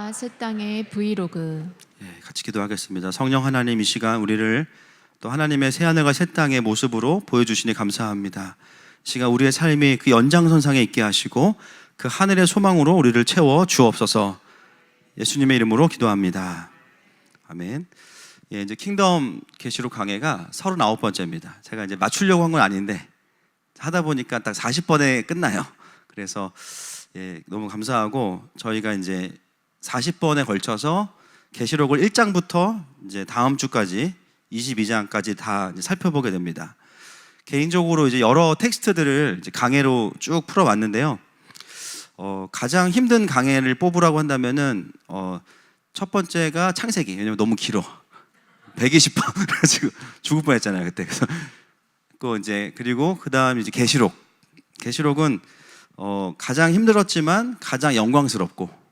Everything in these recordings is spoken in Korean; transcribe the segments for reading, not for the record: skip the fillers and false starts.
하늘과 새 땅의 브이로그. 같이 기도하겠습니다. 성령 하나님, 이 시간 우리를 또 하나님의 새하늘과 새 땅의 모습으로 보여주시니 감사합니다. 이 시간 우리의 삶이 그 연장선상에 있게 하시고 그 하늘의 소망으로 우리를 채워 주옵소서. 예수님의 이름으로 기도합니다. 아멘. 이제 킹덤 계시록 강해가 39번째입니다. 제가 이제 맞추려고 한 건 아닌데 하다 보니까 딱 40번에 끝나요. 그래서 너무 감사하고 저희가 이제 40번에 걸쳐서 계시록을 1장부터 이제 다음 주까지 22장까지 다 이제 살펴보게 됩니다. 개인적으로 이제 여러 텍스트들을 이제 강해로 쭉 풀어왔는데요. 가장 힘든 강해를 뽑으라고 한다면은 첫 번째가 창세기. 왜냐면 너무 길어. 120번 그래가지고 죽을 뻔했잖아요 그때. 그래서 그리고 그다음 이제 계시록. 계시록은 가장 힘들었지만 가장 영광스럽고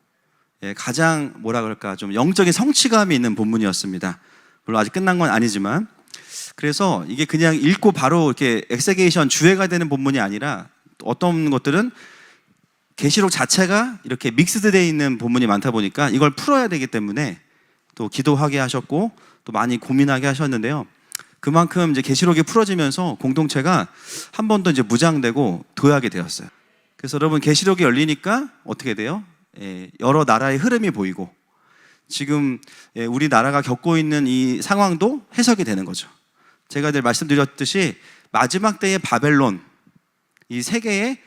가장 뭐라 그럴까 좀 영적인 성취감이 있는 본문이었습니다. 물론 아직 끝난 건 아니지만, 그래서 이게 그냥 읽고 바로 이렇게 엑세게이션 주해가 되는 본문이 아니라 어떤 것들은 계시록 자체가 이렇게 믹스되어 있는 본문이 많다 보니까 이걸 풀어야 되기 때문에 또 기도하게 하셨고 또 많이 고민하게 하셨는데요. 그만큼 이제 계시록이 풀어지면서 공동체가 한 번 더 이제 무장되고 도약이 되었어요. 그래서 여러분, 계시록이 열리니까 어떻게 돼요? 여러 나라의 흐름이 보이고 지금 우리나라가 겪고 있는 이 상황도 해석이 되는 거죠. 제가 늘 말씀드렸듯이 마지막 때의 바벨론, 이 세계의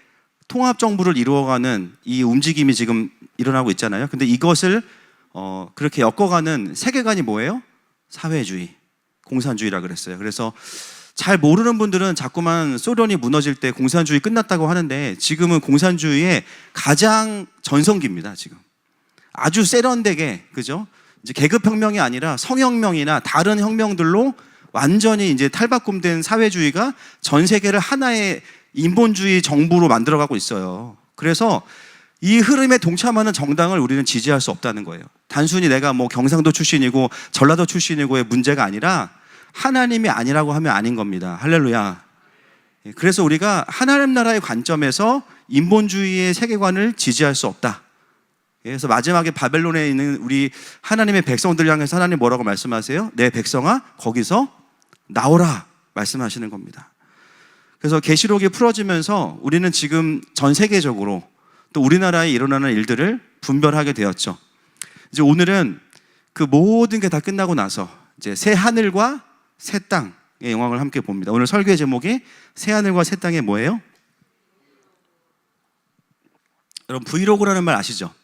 통합정부를 이루어가는 이 움직임이 지금 일어나고 있잖아요. 근데 이것을 그렇게 엮어가는 세계관이 뭐예요? 사회주의, 공산주의라 그랬어요. 그래서 잘 모르는 분들은 자꾸만 소련이 무너질 때 공산주의 끝났다고 하는데 지금은 공산주의의 가장 전성기입니다. 지금 아주 세련되게, 그죠? 이제 계급혁명이 아니라 성혁명이나 다른 혁명들로 완전히 이제 탈바꿈된 사회주의가 전 세계를 하나의 인본주의 정부로 만들어가고 있어요. 그래서 이 흐름에 동참하는 정당을 우리는 지지할 수 없다는 거예요. 단순히 내가 뭐 경상도 출신이고 전라도 출신이고의 문제가 아니라 하나님이 아니라고 하면 아닌 겁니다. 할렐루야. 그래서 우리가 하나님 나라의 관점에서 인본주의의 세계관을 지지할 수 없다. 그래서 마지막에 바벨론에 있는 우리 하나님의 백성들 향해서 하나님 뭐라고 말씀하세요? 내 백성아, 거기서 나오라 말씀하시는 겁니다. 그래서 계시록이 풀어지면서 우리는 지금 전 세계적으로 또 우리나라에 일어나는 일들을 분별하게 되었죠. 이제 오늘은 그 모든 게 다 끝나고 나서 이제 새 하늘과 새 땅의 영광을 함께 봅니다. 오늘 설교의 제목이 새 하늘과 새 땅의 뭐예요? 여러분, 브이로그라는 말 아시죠?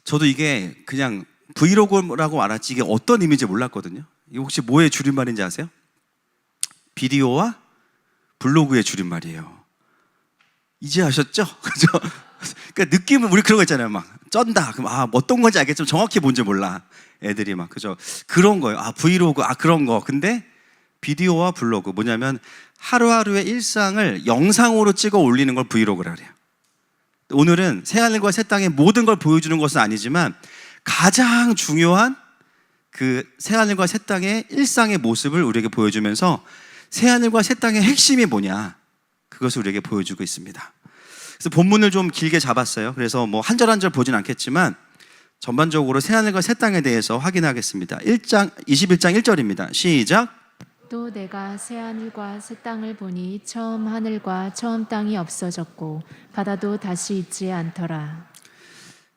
저도 이게 그냥 브이로그라고 알았지 이게 어떤 의미인지 몰랐거든요. 이게 혹시 뭐의 줄임말인지 아세요? 비디오와 블로그의 줄임말이에요. 이제 아셨죠? 그죠? 그러니까 느낌은 우리 그런 거 있잖아요. 막 쩐다. 그럼 어떤 건지 알겠지만 정확히 뭔지 몰라. 애들이 막, 그죠? 그런 거예요. 브이로그, 그런 거. 근데 비디오와 블로그 뭐냐면 하루하루의 일상을 영상으로 찍어 올리는 걸 브이로그라 그래요. 오늘은 새하늘과 새 땅의 모든 걸 보여주는 것은 아니지만 가장 중요한 그 새하늘과 새 땅의 일상의 모습을 우리에게 보여주면서 새하늘과 새 땅의 핵심이 뭐냐, 그것을 우리에게 보여주고 있습니다. 그래서 본문을 좀 길게 잡았어요. 그래서 뭐 한 절 한 절 보진 않겠지만 전반적으로 새하늘과 새 땅에 대해서 확인하겠습니다. 21장 1절입니다. 시작. 또 내가 새 하늘과 새 땅을 보니 처음 하늘과 처음 땅이 없어졌고 바다도 다시 있지 않더라.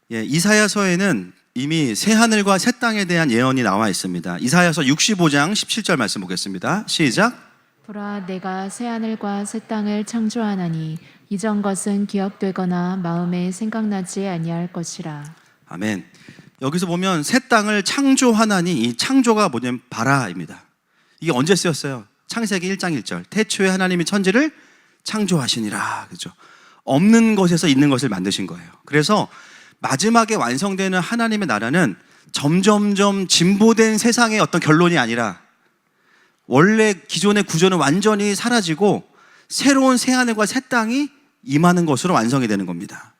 이사야서에는 이미 새 하늘과 새 땅에 대한 예언이 나와 있습니다. 이사야서 65장 17절 말씀 보겠습니다. 시작. 보라, 내가 새 하늘과 새 땅을 창조하나니 이전 것은 기억되거나 마음에 생각나지 아니할 것이라. 아멘. 여기서 보면 새 땅을 창조하나니, 이 창조가 뭐냐면 바라입니다. 이게 언제 쓰였어요? 창세기 1장 1절. 태초에 하나님이 천지를 창조하시니라. 그죠? 없는 것에서 있는 것을 만드신 거예요. 그래서 마지막에 완성되는 하나님의 나라는 점점점 진보된 세상의 어떤 결론이 아니라 원래 기존의 구조는 완전히 사라지고 새로운 새하늘과 새 땅이 임하는 것으로 완성이 되는 겁니다.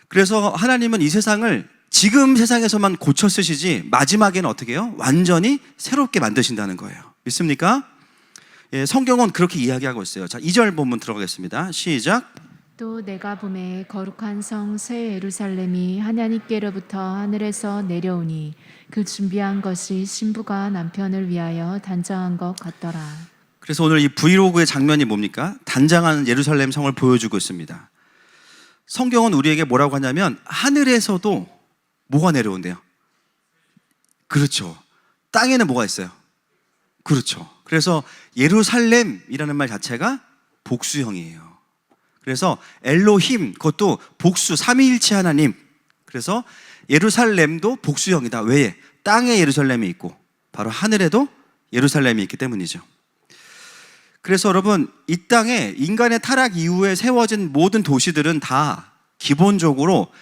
그래서 하나님은 이 세상을 지금 세상에서만 고쳐 쓰시지 마지막에는 어떻게 해요? 완전히 새롭게 만드신다는 거예요. 믿습니까? 성경은 그렇게 이야기하고 있어요. 자, 2절 본문 들어가겠습니다. 시작. 또 내가 보매 거룩한 성 새 예루살렘이 하나님께로부터 하늘에서 내려오니 그 준비한 것이 신부가 남편을 위하여 단장한 것 같더라. 그래서 오늘 이 브이로그의 장면이 뭡니까? 단장한 예루살렘 성을 보여주고 있습니다. 성경은 우리에게 뭐라고 하냐면 하늘에서도 뭐가 내려온대요? 그렇죠. 땅에는 뭐가 있어요? 그렇죠. 그래서 예루살렘이라는 말 자체가 복수형이에요. 그래서 엘로힘, 그것도 복수, 삼위일체 하나님. 그래서 예루살렘도 복수형이다. 왜? 땅에 예루살렘이 있고 바로 하늘에도 예루살렘이 있기 때문이죠. 그래서 여러분, 이 땅에 인간의 타락 이후에 세워진 모든 도시들은 다 기본적으로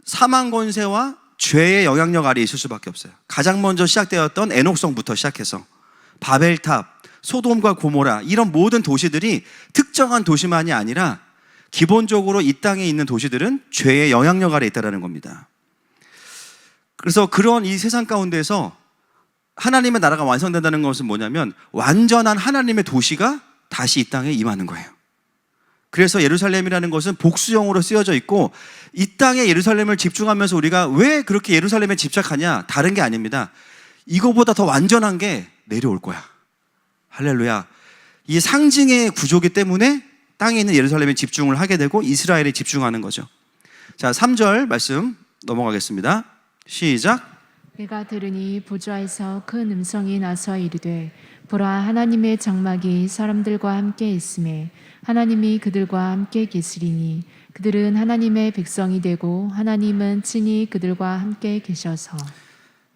사망 권세와 죄의 영향력 아래 있을 수밖에 없어요. 가장 먼저 시작되었던 에녹성부터 시작해서 바벨탑, 소돔과 고모라, 이런 모든 도시들이 특정한 도시만이 아니라 기본적으로 이 땅에 있는 도시들은 죄의 영향력 아래 있다는 겁니다. 그래서 그런 이 세상 가운데서 하나님의 나라가 완성된다는 것은 뭐냐면 완전한 하나님의 도시가 다시 이 땅에 임하는 거예요. 그래서 예루살렘이라는 것은 복수형으로 쓰여져 있고, 이 땅에 예루살렘을 집중하면서 우리가 왜 그렇게 예루살렘에 집착하냐? 다른 게 아닙니다. 이거보다 더 완전한 게 내려올 거야. 할렐루야. 이 상징의 구조기 때문에 땅에 있는 예루살렘에 집중을 하게 되고 이스라엘에 집중하는 거죠. 자, 3절 말씀 넘어가겠습니다. 시작. 내가 들으니 보좌에서 큰 음성이 나서 이르되 보라, 하나님의 장막이 사람들과 함께 있음에 하나님이 그들과 함께 계시리니 그들은 하나님의 백성이 되고 하나님은 친히 그들과 함께 계셔서.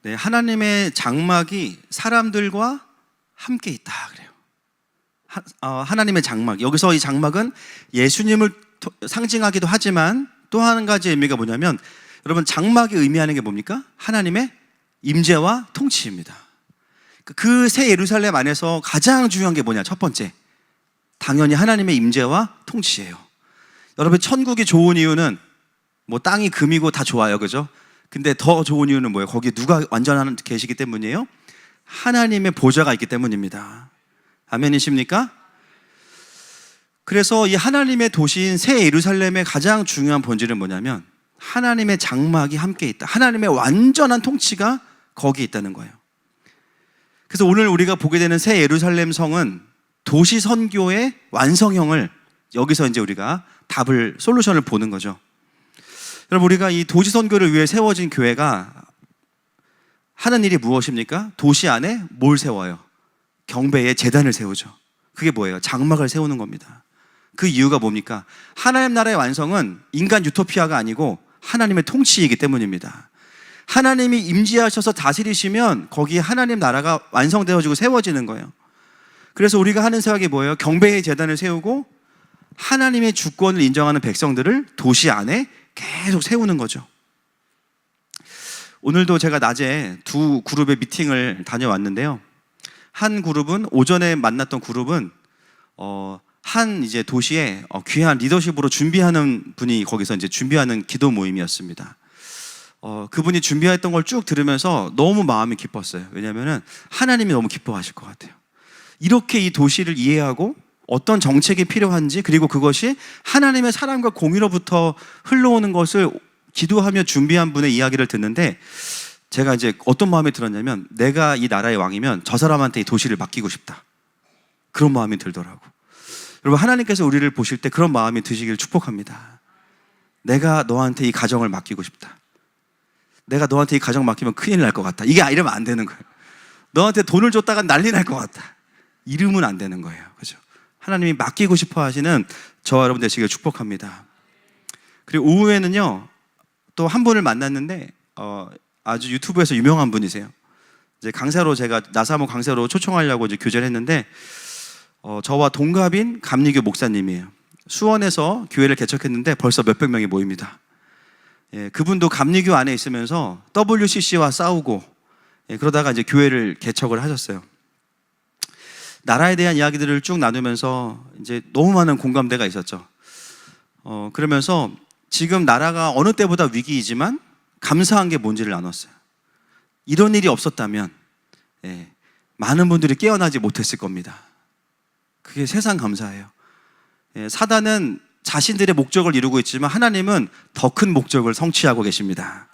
네, 하나님의 장막이 사람들과 함께 있다 그래요. 하나님의 장막, 여기서 이 장막은 예수님을 상징하기도 하지만 또 한 가지 의미가 뭐냐면, 여러분, 장막이 의미하는 게 뭡니까? 하나님의 임재와 통치입니다. 그 새 예루살렘 안에서 가장 중요한 게 뭐냐? 첫 번째, 당연히 하나님의 임재와 통치예요. 여러분, 천국이 좋은 이유는 뭐 땅이 금이고 다 좋아요, 그죠? 근데 더 좋은 이유는 뭐예요? 거기에 누가 완전한 계시기 때문이에요? 하나님의 보좌가 있기 때문입니다. 아멘이십니까? 그래서 이 하나님의 도시인 새 예루살렘의 가장 중요한 본질은 뭐냐면 하나님의 장막이 함께 있다. 하나님의 완전한 통치가 거기 있다는 거예요. 그래서 오늘 우리가 보게 되는 새 예루살렘 성은 도시 선교의 완성형을, 여기서 이제 우리가 답을, 솔루션을 보는 거죠. 여러분, 우리가 이 도시 선교를 위해 세워진 교회가 하는 일이 무엇입니까? 도시 안에 뭘 세워요? 경배의 제단을 세우죠. 그게 뭐예요? 장막을 세우는 겁니다. 그 이유가 뭡니까? 하나님 나라의 완성은 인간 유토피아가 아니고 하나님의 통치이기 때문입니다. 하나님이 임재하셔서 다스리시면 거기에 하나님 나라가 완성되어지고 세워지는 거예요. 그래서 우리가 하는 생각이 뭐예요? 경배의 제단을 세우고 하나님의 주권을 인정하는 백성들을 도시 안에 계속 세우는 거죠. 오늘도 제가 낮에 두 그룹의 미팅을 다녀왔는데요. 한 그룹은, 오전에 만났던 그룹은 한 이제 도시에 귀한 리더십으로 준비하는 분이 거기서 이제 준비하는 기도 모임이었습니다. 그분이 준비했던 걸 쭉 들으면서 너무 마음이 기뻤어요. 왜냐하면은 하나님이 너무 기뻐하실 것 같아요. 이렇게 이 도시를 이해하고 어떤 정책이 필요한지, 그리고 그것이 하나님의 사랑과 공의로부터 흘러오는 것을 기도하며 준비한 분의 이야기를 듣는데, 제가 이제 어떤 마음이 들었냐면, 내가 이 나라의 왕이면 저 사람한테 이 도시를 맡기고 싶다, 그런 마음이 들더라고. 여러분, 하나님께서 우리를 보실 때 그런 마음이 드시길 축복합니다. 내가 너한테 이 가정을 맡기고 싶다. 내가 너한테 이 가정 맡기면 큰일 날 것 같다. 이게 이러면 안 되는 거예요. 너한테 돈을 줬다가 난리 날 것 같다. 이러면 안 되는 거예요. 그죠? 하나님이 맡기고 싶어 하시는 저와 여러분 되시길 축복합니다. 그리고 오후에는요, 또 한 분을 만났는데 아주 유튜브에서 유명한 분이세요. 이제 강사로, 제가 나사모 강사로 초청하려고 이제 교제를 했는데 저와 동갑인 감리교 목사님이에요. 수원에서 교회를 개척했는데 벌써 몇백 명이 모입니다. 예, 그분도 감리교 안에 있으면서 WCC와 싸우고, 그러다가 이제 교회를 개척을 하셨어요. 나라에 대한 이야기들을 쭉 나누면서 이제 너무 많은 공감대가 있었죠. 그러면서 지금 나라가 어느 때보다 위기이지만 감사한 게 뭔지를 나눴어요. 이런 일이 없었다면 많은 분들이 깨어나지 못했을 겁니다. 그게 세상 감사예요. 사단은 자신들의 목적을 이루고 있지만 하나님은 더 큰 목적을 성취하고 계십니다.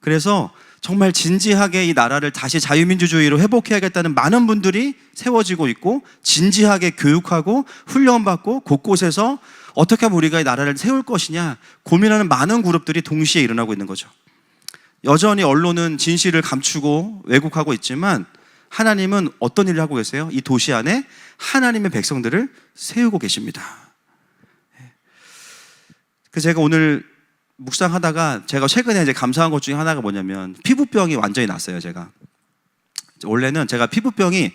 그래서 정말 진지하게 이 나라를 다시 자유민주주의로 회복해야겠다는 많은 분들이 세워지고 있고, 진지하게 교육하고 훈련받고 곳곳에서 어떻게 하면 우리가 이 나라를 세울 것이냐 고민하는 많은 그룹들이 동시에 일어나고 있는 거죠. 여전히 언론은 진실을 감추고 왜곡하고 있지만 하나님은 어떤 일을 하고 계세요? 이 도시 안에 하나님의 백성들을 세우고 계십니다. 그래서 제가 오늘 묵상하다가 제가 최근에 이제 감사한 것 중에 하나가 뭐냐면, 피부병이 완전히 났어요. 제가 원래는 제가 피부병이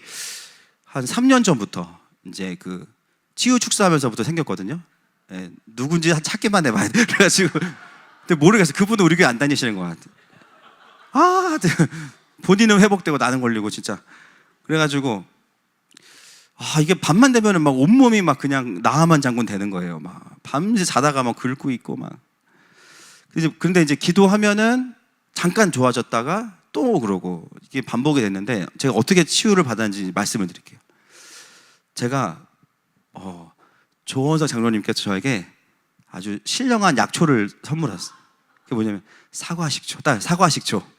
한 3년 전부터 이제 그 치유 축사하면서부터 생겼거든요. 예, 누군지 찾기만 해봐야 돼. 그래가지고 근데 모르겠어요. 그분은 우리 교회 안 다니시는 것 같아요. 본인은 회복되고 나는 걸리고 진짜. 그래가지고 이게 밤만 되면은 막 온몸이 막 그냥 나만 장군 되는 거예요. 막 밤새 자다가 막 긁고 있고 막. 근데 이제 기도하면은 잠깐 좋아졌다가 또 그러고 이게 반복이 됐는데, 제가 어떻게 치유를 받았는지 말씀을 드릴게요. 제가 조원석 장로님께서 저에게 아주 신령한 약초를 선물하셨어요. 그게 뭐냐면 사과식초. 사과식초.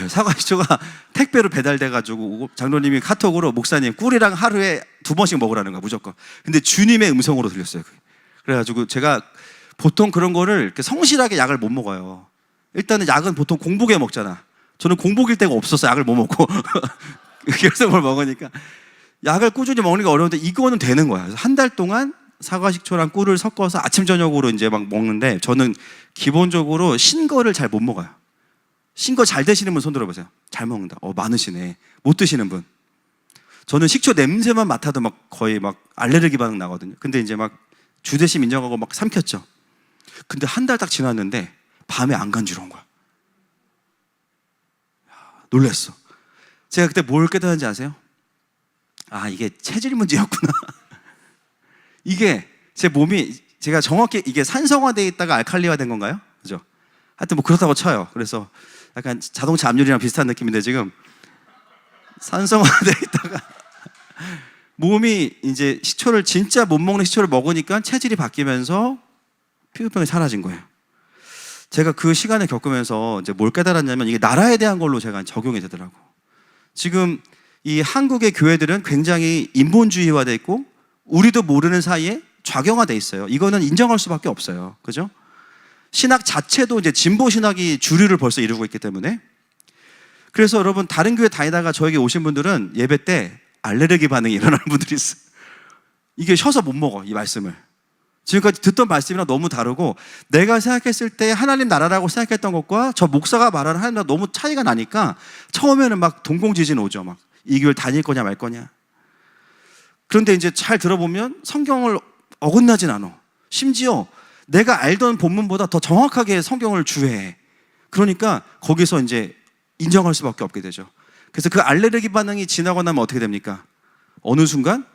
사과식초가 택배로 배달돼가지고 장로님이 카톡으로 목사님 꿀이랑 하루에 2번씩 먹으라는 거야 무조건. 근데 주님의 음성으로 들렸어요. 그래가지고 제가 보통 그런 거를 이렇게 성실하게 약을 못 먹어요. 일단은 약은 보통 공복에 먹잖아. 저는 공복일 때가 없어서 약을 못 먹고 그래서 그걸 먹으니까 약을 꾸준히 먹는 게 어려운데 이거는 되는 거야. 그래서 한 달 동안 사과식초랑 꿀을 섞어서 아침 저녁으로 이제 막 먹는데, 저는 기본적으로 신 거를 잘 못 먹어요. 신 거 잘 드시는 분 손 들어보세요. 잘 먹는다. 많으시네. 못 드시는 분. 저는 식초 냄새만 맡아도 막 거의 막 알레르기 반응 나거든요. 근데 이제 막 주대심 인정하고 막 삼켰죠. 근데 한 달 딱 지났는데 밤에 안 간지러운 거야. 놀랐어. 제가 그때 뭘 깨달았는지 아세요? 이게 체질 문제였구나. 이게 제 몸이, 제가 정확히 이게 산성화되어 있다가 알칼리화 된 건가요? 그죠? 하여튼 뭐 그렇다고 쳐요. 그래서 약간 자동차 압률이랑 비슷한 느낌인데, 지금 산성화되어 있다가 몸이 이제 식초를, 진짜 못 먹는 식초를 먹으니까 체질이 바뀌면서 피부병이 사라진 거예요. 제가 그 시간을 겪으면서 이제 뭘 깨달았냐면, 이게 나라에 대한 걸로 제가 적용이 되더라고. 지금 이 한국의 교회들은 굉장히 인본주의화되어 있고 우리도 모르는 사이에 좌경화되어 있어요. 이거는 인정할 수밖에 없어요. 그죠? 신학 자체도 이제 진보 신학이 주류를 벌써 이루고 있기 때문에. 그래서 여러분, 다른 교회 다니다가 저에게 오신 분들은 예배 때 알레르기 반응이 일어나는 분들이 있어요. 이게 쉬어서 못 먹어, 이 말씀을. 지금까지 듣던 말씀이랑 너무 다르고, 내가 생각했을 때 하나님 나라라고 생각했던 것과 저 목사가 말하는 하나님 나라 너무 차이가 나니까 처음에는 막 동공지진 오죠. 막 이 교회를 다닐 거냐 말 거냐. 그런데 이제 잘 들어보면 성경을 어긋나진 않아. 심지어 내가 알던 본문보다 더 정확하게 성경을 주해해. 그러니까 거기서 이제 인정할 수밖에 없게 되죠. 그래서 그 알레르기 반응이 지나고 나면 어떻게 됩니까? 어느 순간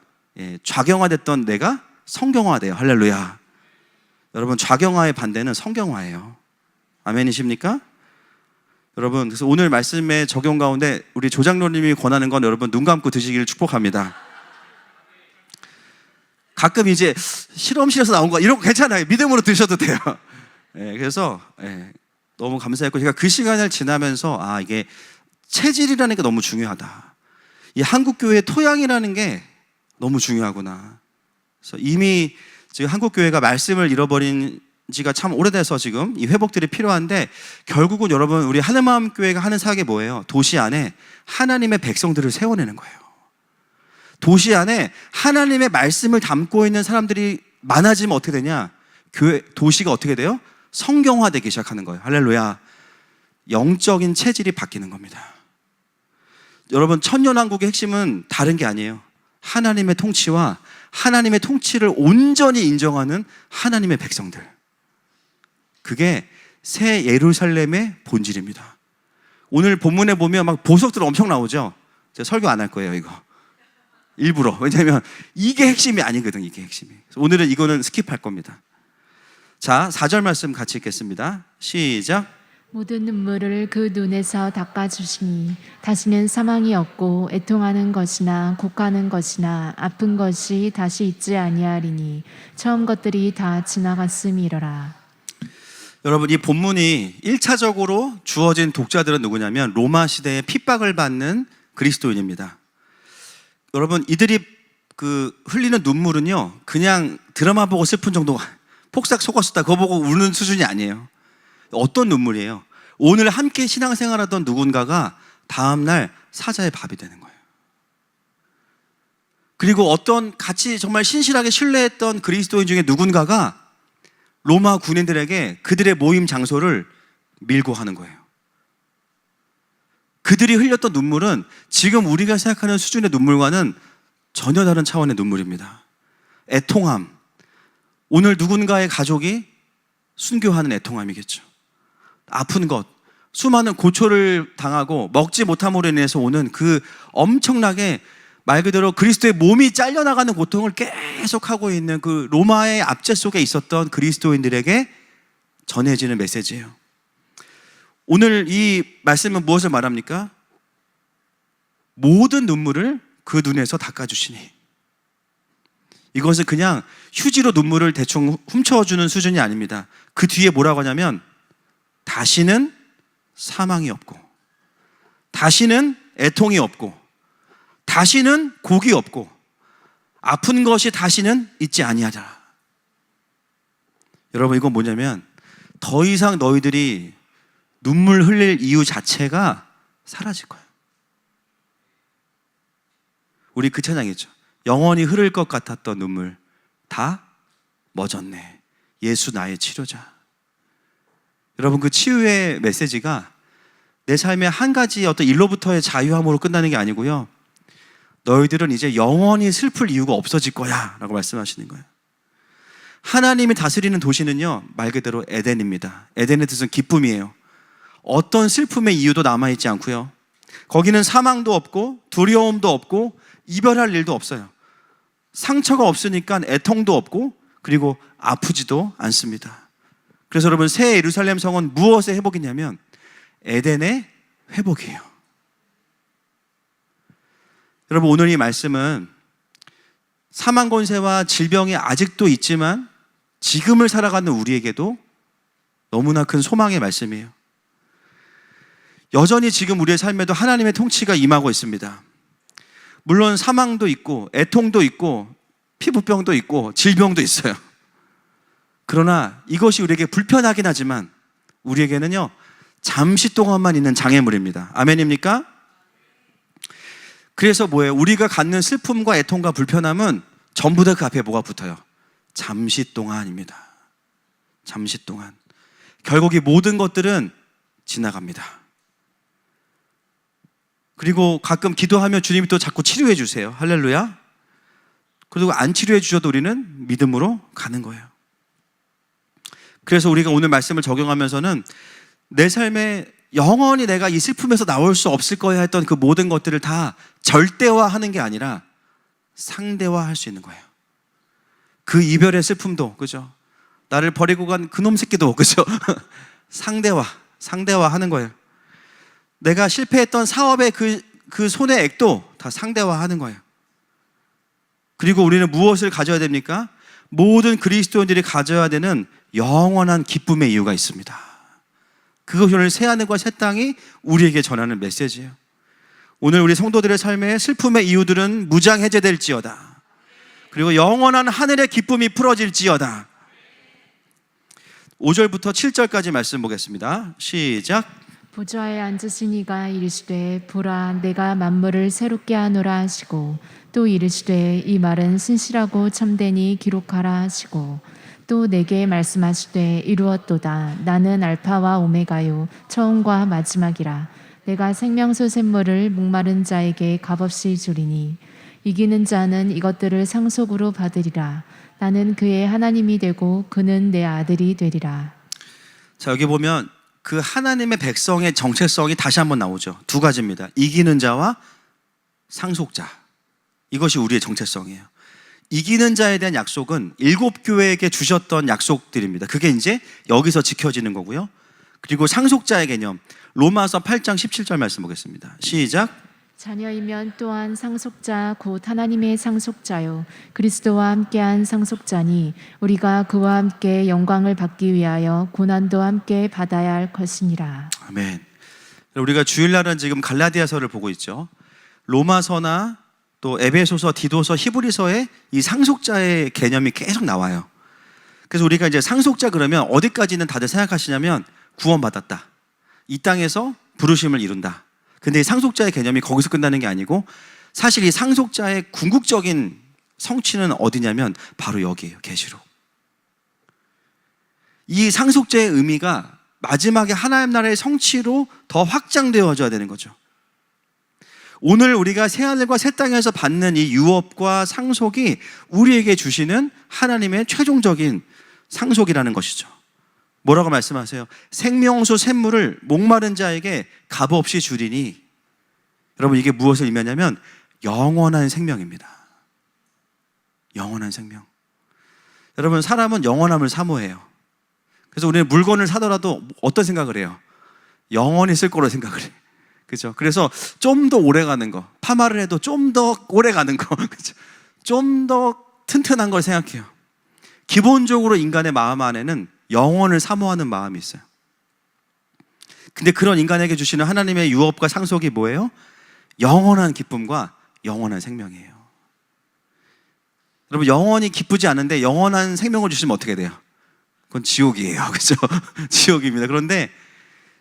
좌경화됐던 내가 성경화돼요. 할렐루야. 여러분, 좌경화의 반대는 성경화예요. 아멘이십니까? 여러분, 그래서 오늘 말씀의 적용 가운데 우리 조장로님이 권하는 건, 여러분 눈 감고 드시기를 축복합니다. 가끔 이제 실험실에서 나온 거 이런 거 괜찮아요. 믿음으로 드셔도 돼요. 그래서 너무 감사했고, 제가 그 시간을 지나면서 이게 체질이라는 게 너무 중요하다. 이 한국 교회의 토양이라는 게 너무 중요하구나. 그래서 이미 지금 한국 교회가 말씀을 잃어버린 지가 참 오래돼서 지금 이 회복들이 필요한데, 결국은 여러분, 우리 하늘마음 교회가 하는 사역이 뭐예요? 도시 안에 하나님의 백성들을 세워내는 거예요. 도시 안에 하나님의 말씀을 담고 있는 사람들이 많아지면 어떻게 되냐? 도시가 어떻게 돼요? 성경화되기 시작하는 거예요. 할렐루야. 영적인 체질이 바뀌는 겁니다. 여러분, 천년왕국의 핵심은 다른 게 아니에요. 하나님의 통치와 하나님의 통치를 온전히 인정하는 하나님의 백성들. 그게 새 예루살렘의 본질입니다. 오늘 본문에 보면 막 보석들 엄청 나오죠. 제가 설교 안 할 거예요, 이거. 일부러. 왜냐하면 이게 핵심이 아니거든, 이게 핵심이. 그래서 오늘은 이거는 스킵할 겁니다. 자, 4절 말씀 같이 읽겠습니다. 시작. 모든 눈물을 그 눈에서 닦아주시니 다시는 사망이 없고 애통하는 것이나 곡하는 것이나 아픈 것이 다시 있지 아니하리니 처음 것들이 다 지나갔음이러라. 여러분, 이 본문이 1차적으로 주어진 독자들은 누구냐면 로마 시대에 핍박을 받는 그리스도인입니다. 여러분, 이들이 흘리는 눈물은요, 그냥 드라마 보고 슬픈 정도가, 폭삭 속았었다 그거 보고 우는 수준이 아니에요. 어떤 눈물이에요? 오늘 함께 신앙생활하던 누군가가 다음날 사자의 밥이 되는 거예요. 그리고 어떤 같이 정말 신실하게 신뢰했던 그리스도인 중에 누군가가 로마 군인들에게 그들의 모임 장소를 밀고 하는 거예요. 그들이 흘렸던 눈물은 지금 우리가 생각하는 수준의 눈물과는 전혀 다른 차원의 눈물입니다. 애통함, 오늘 누군가의 가족이 순교하는 애통함이겠죠. 아픈 것, 수많은 고초를 당하고 먹지 못함으로 인해서 오는 그 엄청나게 말 그대로 그리스도의 몸이 잘려나가는 고통을 계속하고 있는 그 로마의 압제 속에 있었던 그리스도인들에게 전해지는 메시지예요. 오늘 이 말씀은 무엇을 말합니까? 모든 눈물을 그 눈에서 닦아주시니. 이것은 그냥 휴지로 눈물을 대충 훔쳐주는 수준이 아닙니다. 그 뒤에 뭐라고 하냐면 다시는 사망이 없고, 다시는 애통이 없고, 다시는 곡이 없고, 아픈 것이 다시는 있지 아니하리라. 여러분, 이건 뭐냐면 더 이상 너희들이 눈물 흘릴 이유 자체가 사라질 거예요. 우리 그 찬양이죠. 영원히 흐를 것 같았던 눈물 다 멎었네. 예수 나의 치료자. 여러분, 그 치유의 메시지가 내 삶의 한 가지 어떤 일로부터의 자유함으로 끝나는 게 아니고요, 너희들은 이제 영원히 슬플 이유가 없어질 거야 라고 말씀하시는 거예요. 하나님이 다스리는 도시는요, 말 그대로 에덴입니다. 에덴의 뜻은 기쁨이에요. 어떤 슬픔의 이유도 남아있지 않고요, 거기는 사망도 없고 두려움도 없고 이별할 일도 없어요. 상처가 없으니까 애통도 없고 그리고 아프지도 않습니다. 그래서 여러분, 새 예루살렘 성은 무엇의 회복이냐면 에덴의 회복이에요. 여러분, 오늘 이 말씀은 사망 권세와 질병이 아직도 있지만 지금을 살아가는 우리에게도 너무나 큰 소망의 말씀이에요. 여전히 지금 우리의 삶에도 하나님의 통치가 임하고 있습니다. 물론 사망도 있고 애통도 있고 피부병도 있고 질병도 있어요. 그러나 이것이 우리에게 불편하긴 하지만 우리에게는요, 잠시 동안만 있는 장애물입니다. 아멘입니까? 그래서 뭐예요? 우리가 갖는 슬픔과 애통과 불편함은 전부 다 그 앞에 뭐가 붙어요? 잠시 동안입니다. 잠시 동안. 결국 이 모든 것들은 지나갑니다. 그리고 가끔 기도하면 주님이 또 자꾸 치료해 주세요. 할렐루야. 그리고 안 치료해 주셔도 우리는 믿음으로 가는 거예요. 그래서 우리가 오늘 말씀을 적용하면서는 내 삶에 영원히 내가 이 슬픔에서 나올 수 없을 거야 했던 그 모든 것들을 다 절대화하는 게 아니라 상대화할 수 있는 거예요. 그 이별의 슬픔도, 그죠? 나를 버리고 간 그놈 새끼도, 그죠? 상대화하는 거예요. 내가 실패했던 사업의 그 손해액도 다 상대화하는 거예요. 그리고 우리는 무엇을 가져야 됩니까? 모든 그리스도인들이 가져야 되는 영원한 기쁨의 이유가 있습니다. 그것이 오늘 새하늘과 새 땅이 우리에게 전하는 메시지예요. 오늘 우리 성도들의 삶의 슬픔의 이유들은 무장해제될지어다. 그리고 영원한 하늘의 기쁨이 풀어질지어다. 5절부터 7절까지 말씀 보겠습니다. 시작. 보좌에 앉으신 이가 이르시되 보라 내가 만물을 새롭게 하노라 하시고 또 이르시되 이 말은 신실하고 참되니 기록하라 하시고 또 내게 말씀하시되 이루었도다. 나는 알파와 오메가요 처음과 마지막이라. 내가 생명수 샘물을 목마른 자에게 값없이 주리니 이기는 자는 이것들을 상속으로 받으리라. 나는 그의 하나님이 되고 그는 내 아들이 되리라. 자, 여기 보면 그 하나님의 백성의 정체성이 다시 한번 나오죠. 두 가지입니다. 이기는 자와 상속자. 이것이 우리의 정체성이에요. 이기는 자에 대한 약속은 7 교회에게 주셨던 약속들입니다. 그게 이제 여기서 지켜지는 거고요. 그리고 상속자의 개념. 로마서 8장 17절 말씀 보겠습니다. 시작. 자녀이면 또한 상속자 곧 하나님의 상속자요 그리스도와 함께한 상속자니 우리가 그와 함께 영광을 받기 위하여 고난도 함께 받아야 할 것이니라. 아멘. 우리가 주일날은 지금 갈라디아서를 보고 있죠. 로마서나 또 에베소서, 디도서, 히브리서에 이 상속자의 개념이 계속 나와요. 그래서 우리가 이제 상속자 그러면 어디까지는 다들 생각하시냐면 구원받았다, 이 땅에서 부르심을 이룬다. 근데 이 상속자의 개념이 거기서 끝나는 게 아니고 사실 이 상속자의 궁극적인 성취는 어디냐면 바로 여기에요. 계시록. 이 상속자의 의미가 마지막에 하나님 나라의 성취로 더 확장되어져야 되는 거죠. 오늘 우리가 새하늘과 새 땅에서 받는 이 유업과 상속이 우리에게 주시는 하나님의 최종적인 상속이라는 것이죠. 뭐라고 말씀하세요? 생명수 샘물을 목마른 자에게 값없이 주리니. 여러분, 이게 무엇을 의미하냐면 영원한 생명입니다. 영원한 생명. 여러분, 사람은 영원함을 사모해요. 그래서 우리는 물건을 사더라도 어떤 생각을 해요? 영원히 쓸 거로 생각을 해요. 그죠? 그래서 좀 더 오래 가는 거, 파마를 해도 좀 더 오래 가는 거, 그죠? 좀 더 튼튼한 걸 생각해요. 기본적으로 인간의 마음 안에는 영원을 사모하는 마음이 있어요. 근데 그런 인간에게 주시는 하나님의 유업과 상속이 뭐예요? 영원한 기쁨과 영원한 생명이에요. 여러분, 영원히 기쁘지 않은데 영원한 생명을 주시면 어떻게 돼요? 그건 지옥이에요. 그죠? 지옥입니다. 그런데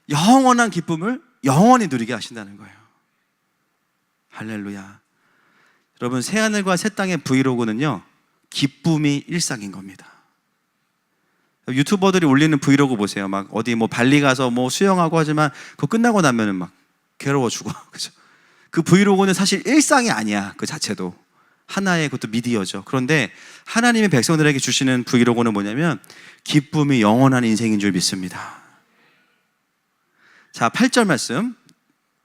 영원한 기쁨을 영원히 누리게 하신다는 거예요. 할렐루야. 여러분, 새하늘과 새 땅의 브이로그는요, 기쁨이 일상인 겁니다. 유튜버들이 올리는 브이로그 보세요. 막 어디 뭐 발리 가서 뭐 수영하고 하지만 그거 끝나고 나면은 막 괴로워 죽어. 그죠? 그 브이로그는 사실 일상이 아니야. 그 자체도 하나의 그것도 미디어죠. 그런데 하나님의 백성들에게 주시는 브이로그는 뭐냐면 기쁨이 영원한 인생인 줄 믿습니다. 자, 8절 말씀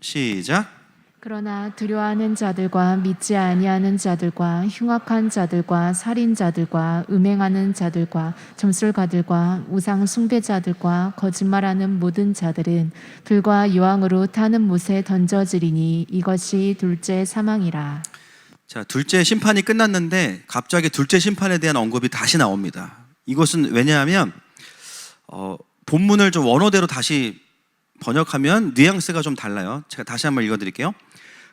시작. 그러나 두려워하는 자들과 믿지 아니하는 자들과 흉악한 자들과 살인자들과 음행하는 자들과 점술가들과 우상 숭배자들과 거짓말하는 모든 자들은 불과 유황으로 타는 못에 던져지리니 이것이 둘째 사망이라. 자, 둘째 심판이 끝났는데 갑자기 둘째 심판에 대한 언급이 다시 나옵니다. 이것은 왜냐하면 본문을 좀 원어대로 다시 번역하면 뉘앙스가 좀 달라요. 제가 다시 한번 읽어드릴게요.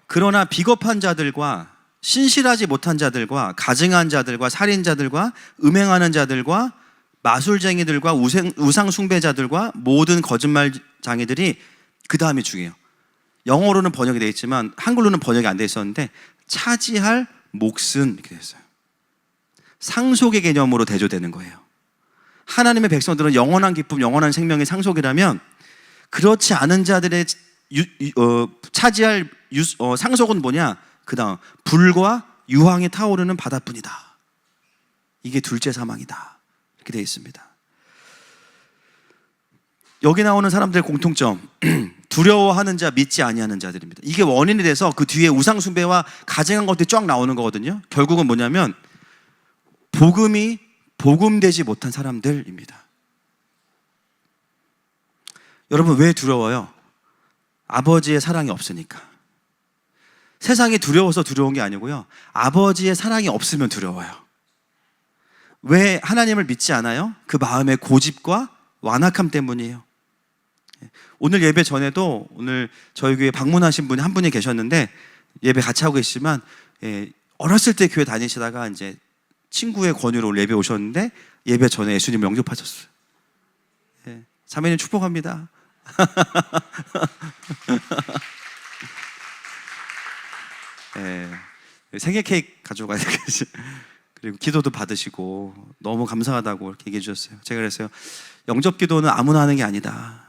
그러나 비겁한 자들과 신실하지 못한 자들과 가증한 자들과 살인자들과 음행하는 자들과 마술쟁이들과 우상 숭배자들과 모든 거짓말장이들이, 그 다음이 중요해요. 영어로는 번역이 되어 있지만 한글로는 번역이 안 되어 있었는데 차지할 몫은 이렇게 되어 있어요. 상속의 개념으로 대조되는 거예요. 하나님의 백성들은 영원한 기쁨, 영원한 생명의 상속이라면 그렇지 않은 자들의 차지할 상속은 뭐냐? 그 다음 불과 유황이 타오르는 바다뿐이다. 이게 둘째 사망이다. 이렇게 되어 있습니다. 여기 나오는 사람들의 공통점, 두려워하는 자, 믿지 아니하는 자들입니다. 이게 원인이 돼서 그 뒤에 우상 숭배와 가증한 것들이 쫙 나오는 거거든요. 결국은 뭐냐면 복음이 복음되지 못한 사람들입니다. 여러분, 왜 두려워요? 아버지의 사랑이 없으니까. 세상이 두려워서 두려운 게 아니고요, 아버지의 사랑이 없으면 두려워요. 왜 하나님을 믿지 않아요? 그 마음의 고집과 완악함 때문이에요. 오늘 예배 전에도 오늘 저희 교회 방문하신 분이 한 분이 계셨는데 예배 같이 하고 계시지만 어렸을 때 교회 다니시다가 이제 친구의 권유로 오늘 예배 오셨는데 예배 전에 예수님을 영접하셨어요. 자매님 축복합니다. 생일 케이크 가져가야 되겠지. 그리고 기도도 받으시고 너무 감사하다고 이렇게 얘기해 주셨어요. 제가 그랬어요. 영접 기도는 아무나 하는 게 아니다.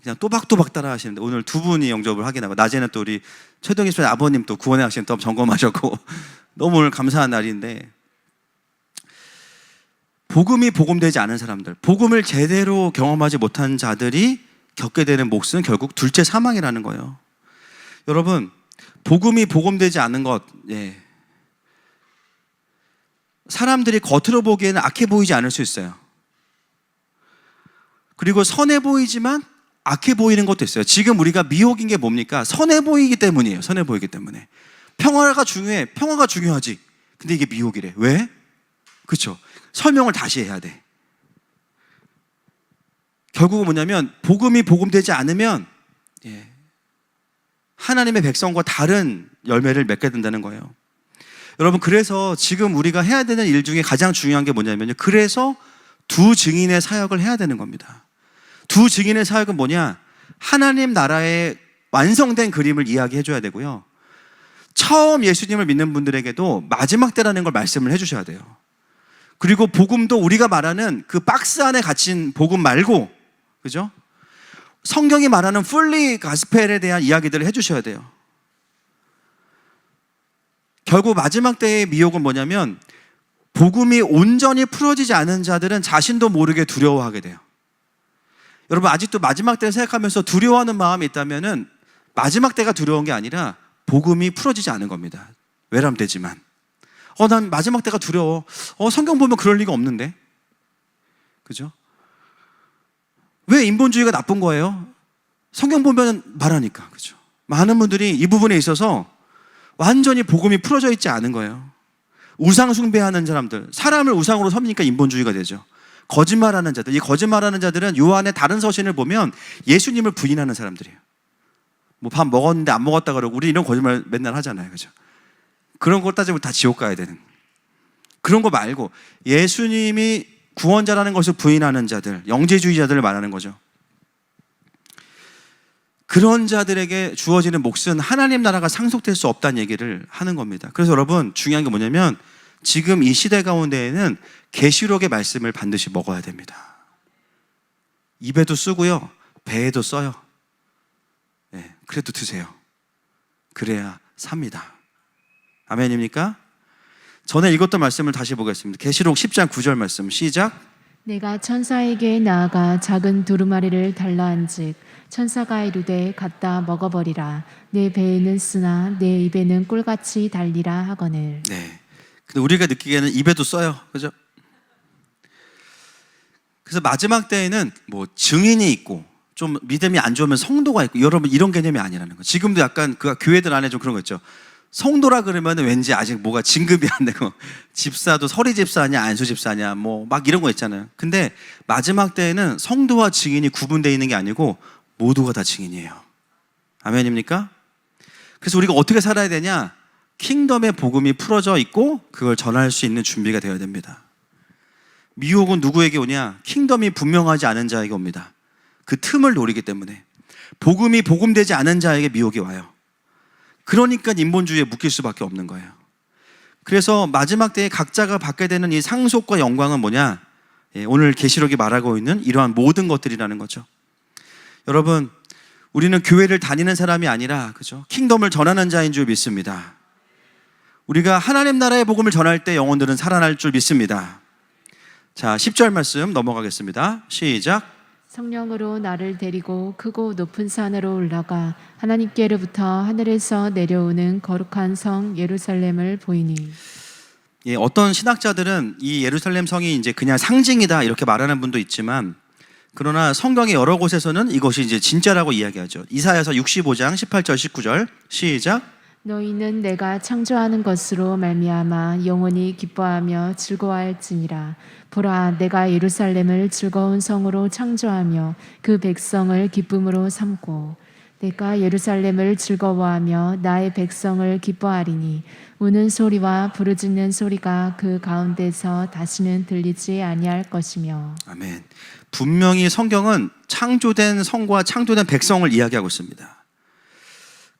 그냥 또박또박 따라 하시는데 오늘 두 분이 영접을 하게 나고, 낮에는 또 우리 최동희 씨 아버님 또 구원의 학생 또 점검하셨고 너무 오늘 감사한 날인데, 복음이 복음되지 않은 사람들, 복음을 제대로 경험하지 못한 자들이 겪게 되는 몫은 결국 둘째 사망이라는 거예요. 여러분, 복음이 복음되지 않은 것, 사람들이 겉으로 보기에는 악해 보이지 않을 수 있어요. 그리고 선해 보이지만 악해 보이는 것도 있어요. 지금 우리가 미혹인 게 뭡니까? 선해 보이기 때문이에요. 선해 보이기 때문에. 평화가 중요해. 평화가 중요하지. 근데 이게 미혹이래. 왜? 그렇죠. 설명을 다시 해야 돼. 결국은 뭐냐면 복음이 복음되지 않으면 하나님의 백성과 다른 열매를 맺게 된다는 거예요. 여러분, 그래서 지금 우리가 해야 되는 일 중에 가장 중요한 게 뭐냐면요. 그래서 두 증인의 사역을 해야 되는 겁니다. 두 증인의 사역은 뭐냐? 하나님 나라의 완성된 그림을 이야기해 줘야 되고요. 처음 예수님을 믿는 분들에게도 마지막 때라는 걸 말씀을 해 주셔야 돼요. 그리고 복음도 우리가 말하는 그 박스 안에 갇힌 복음 말고, 그죠? 성경이 말하는 풀리 가스펠에 대한 이야기들을 해 주셔야 돼요. 결국 마지막 때의 미혹은 뭐냐면 복음이 온전히 풀어지지 않은 자들은 자신도 모르게 두려워하게 돼요. 여러분, 아직도 마지막 때를 생각하면서 두려워하는 마음이 있다면은 마지막 때가 두려운 게 아니라 복음이 풀어지지 않은 겁니다. 외람되지만. 난 마지막 때가 두려워. 성경 보면 그럴 리가 없는데. 그죠? 왜 인본주의가 나쁜 거예요? 성경 보면 말하니까. 그죠? 많은 분들이 이 부분에 있어서 완전히 복음이 풀어져 있지 않은 거예요. 우상 숭배하는 사람들, 사람을 우상으로 섬기니까 인본주의가 되죠. 거짓말하는 자들, 이 거짓말하는 자들은 요한의 다른 서신을 보면 예수님을 부인하는 사람들이에요. 뭐 밥 먹었는데 안 먹었다 그러고, 우리 이런 거짓말 맨날 하잖아요. 그죠? 그런 거 따지면 다 지옥 가야 되는. 그런 거 말고 예수님이 구원자라는 것을 부인하는 자들, 영재주의자들을 말하는 거죠. 그런 자들에게 주어지는 몫은 하나님 나라가 상속될 수 없다는 얘기를 하는 겁니다. 그래서 여러분, 중요한 게 뭐냐면 지금 이 시대 가운데에는 계시록의 말씀을 반드시 먹어야 됩니다. 입에도 쓰고요, 배에도 써요. 그래도 드세요. 그래야 삽니다. 아멘입니까? 전에 읽었던 말씀을 다시 보겠습니다. 계시록 10장 9절 말씀 시작. 내가 천사에게 나아가 작은 두루마리를 달라 한즉 천사가 이르되 갖다 먹어버리라. 내 배에는 쓰나 내 입에는 꿀같이 달리라 하거늘. 네. 근데 우리가 느끼기에는 입에도 써요. 그죠? 그래서 마지막 때에는 뭐 증인이 있고 좀 믿음이 안 좋으면 성도가 있고, 여러분 이런 개념이 아니라는 거예요. 지금도 약간 그 교회들 안에 좀 그런 거 있죠. 성도라 그러면 왠지 아직 뭐가 진급이 안 되고, 집사도 서리 집사냐 안수 집사냐 뭐 막 이런 거 있잖아요. 근데 마지막 때에는 성도와 증인이 구분되어 있는 게 아니고 모두가 다 증인이에요. 아멘입니까? 그래서 우리가 어떻게 살아야 되냐? 킹덤의 복음이 풀어져 있고 그걸 전할 수 있는 준비가 되어야 됩니다. 미혹은 누구에게 오냐? 킹덤이 분명하지 않은 자에게 옵니다. 그 틈을 노리기 때문에. 복음이 복음되지 않은 자에게 미혹이 와요. 그러니까 인본주의에 묶일 수밖에 없는 거예요. 그래서 마지막 때에 각자가 받게 되는 이 상속과 영광은 뭐냐? 오늘 계시록이 말하고 있는 이러한 모든 것들이라는 거죠. 여러분, 우리는 교회를 다니는 사람이 아니라, 그죠? 킹덤을 전하는 자인 줄 믿습니다. 우리가 하나님 나라의 복음을 전할 때 영혼들은 살아날 줄 믿습니다. 자, 10절 말씀 넘어가겠습니다. 시작. 성령으로 나를 데리고 크고 높은 산으로 올라가 하나님께로부터 하늘에서 내려오는 거룩한 성 예루살렘을 보이니. 어떤 신학자들은 이 예루살렘 성이 이제 그냥 상징이다 이렇게 말하는 분도 있지만, 그러나 성경의 여러 곳에서는 이것이 이제 진짜라고 이야기하죠. 이사야서 65장 18절 19절 시작. 너희는 내가 창조하는 것으로 말미암아 영원히 기뻐하며 즐거워할지니라. 보라, 내가 예루살렘을 즐거운 성으로 창조하며 그 백성을 기쁨으로 삼고, 내가 예루살렘을 즐거워하며 나의 백성을 기뻐하리니 우는 소리와 부르짖는 소리가 그 가운데서 다시는 들리지 아니할 것이며. 아멘. 분명히 성경은 창조된 성과 창조된 백성을 이야기하고 있습니다.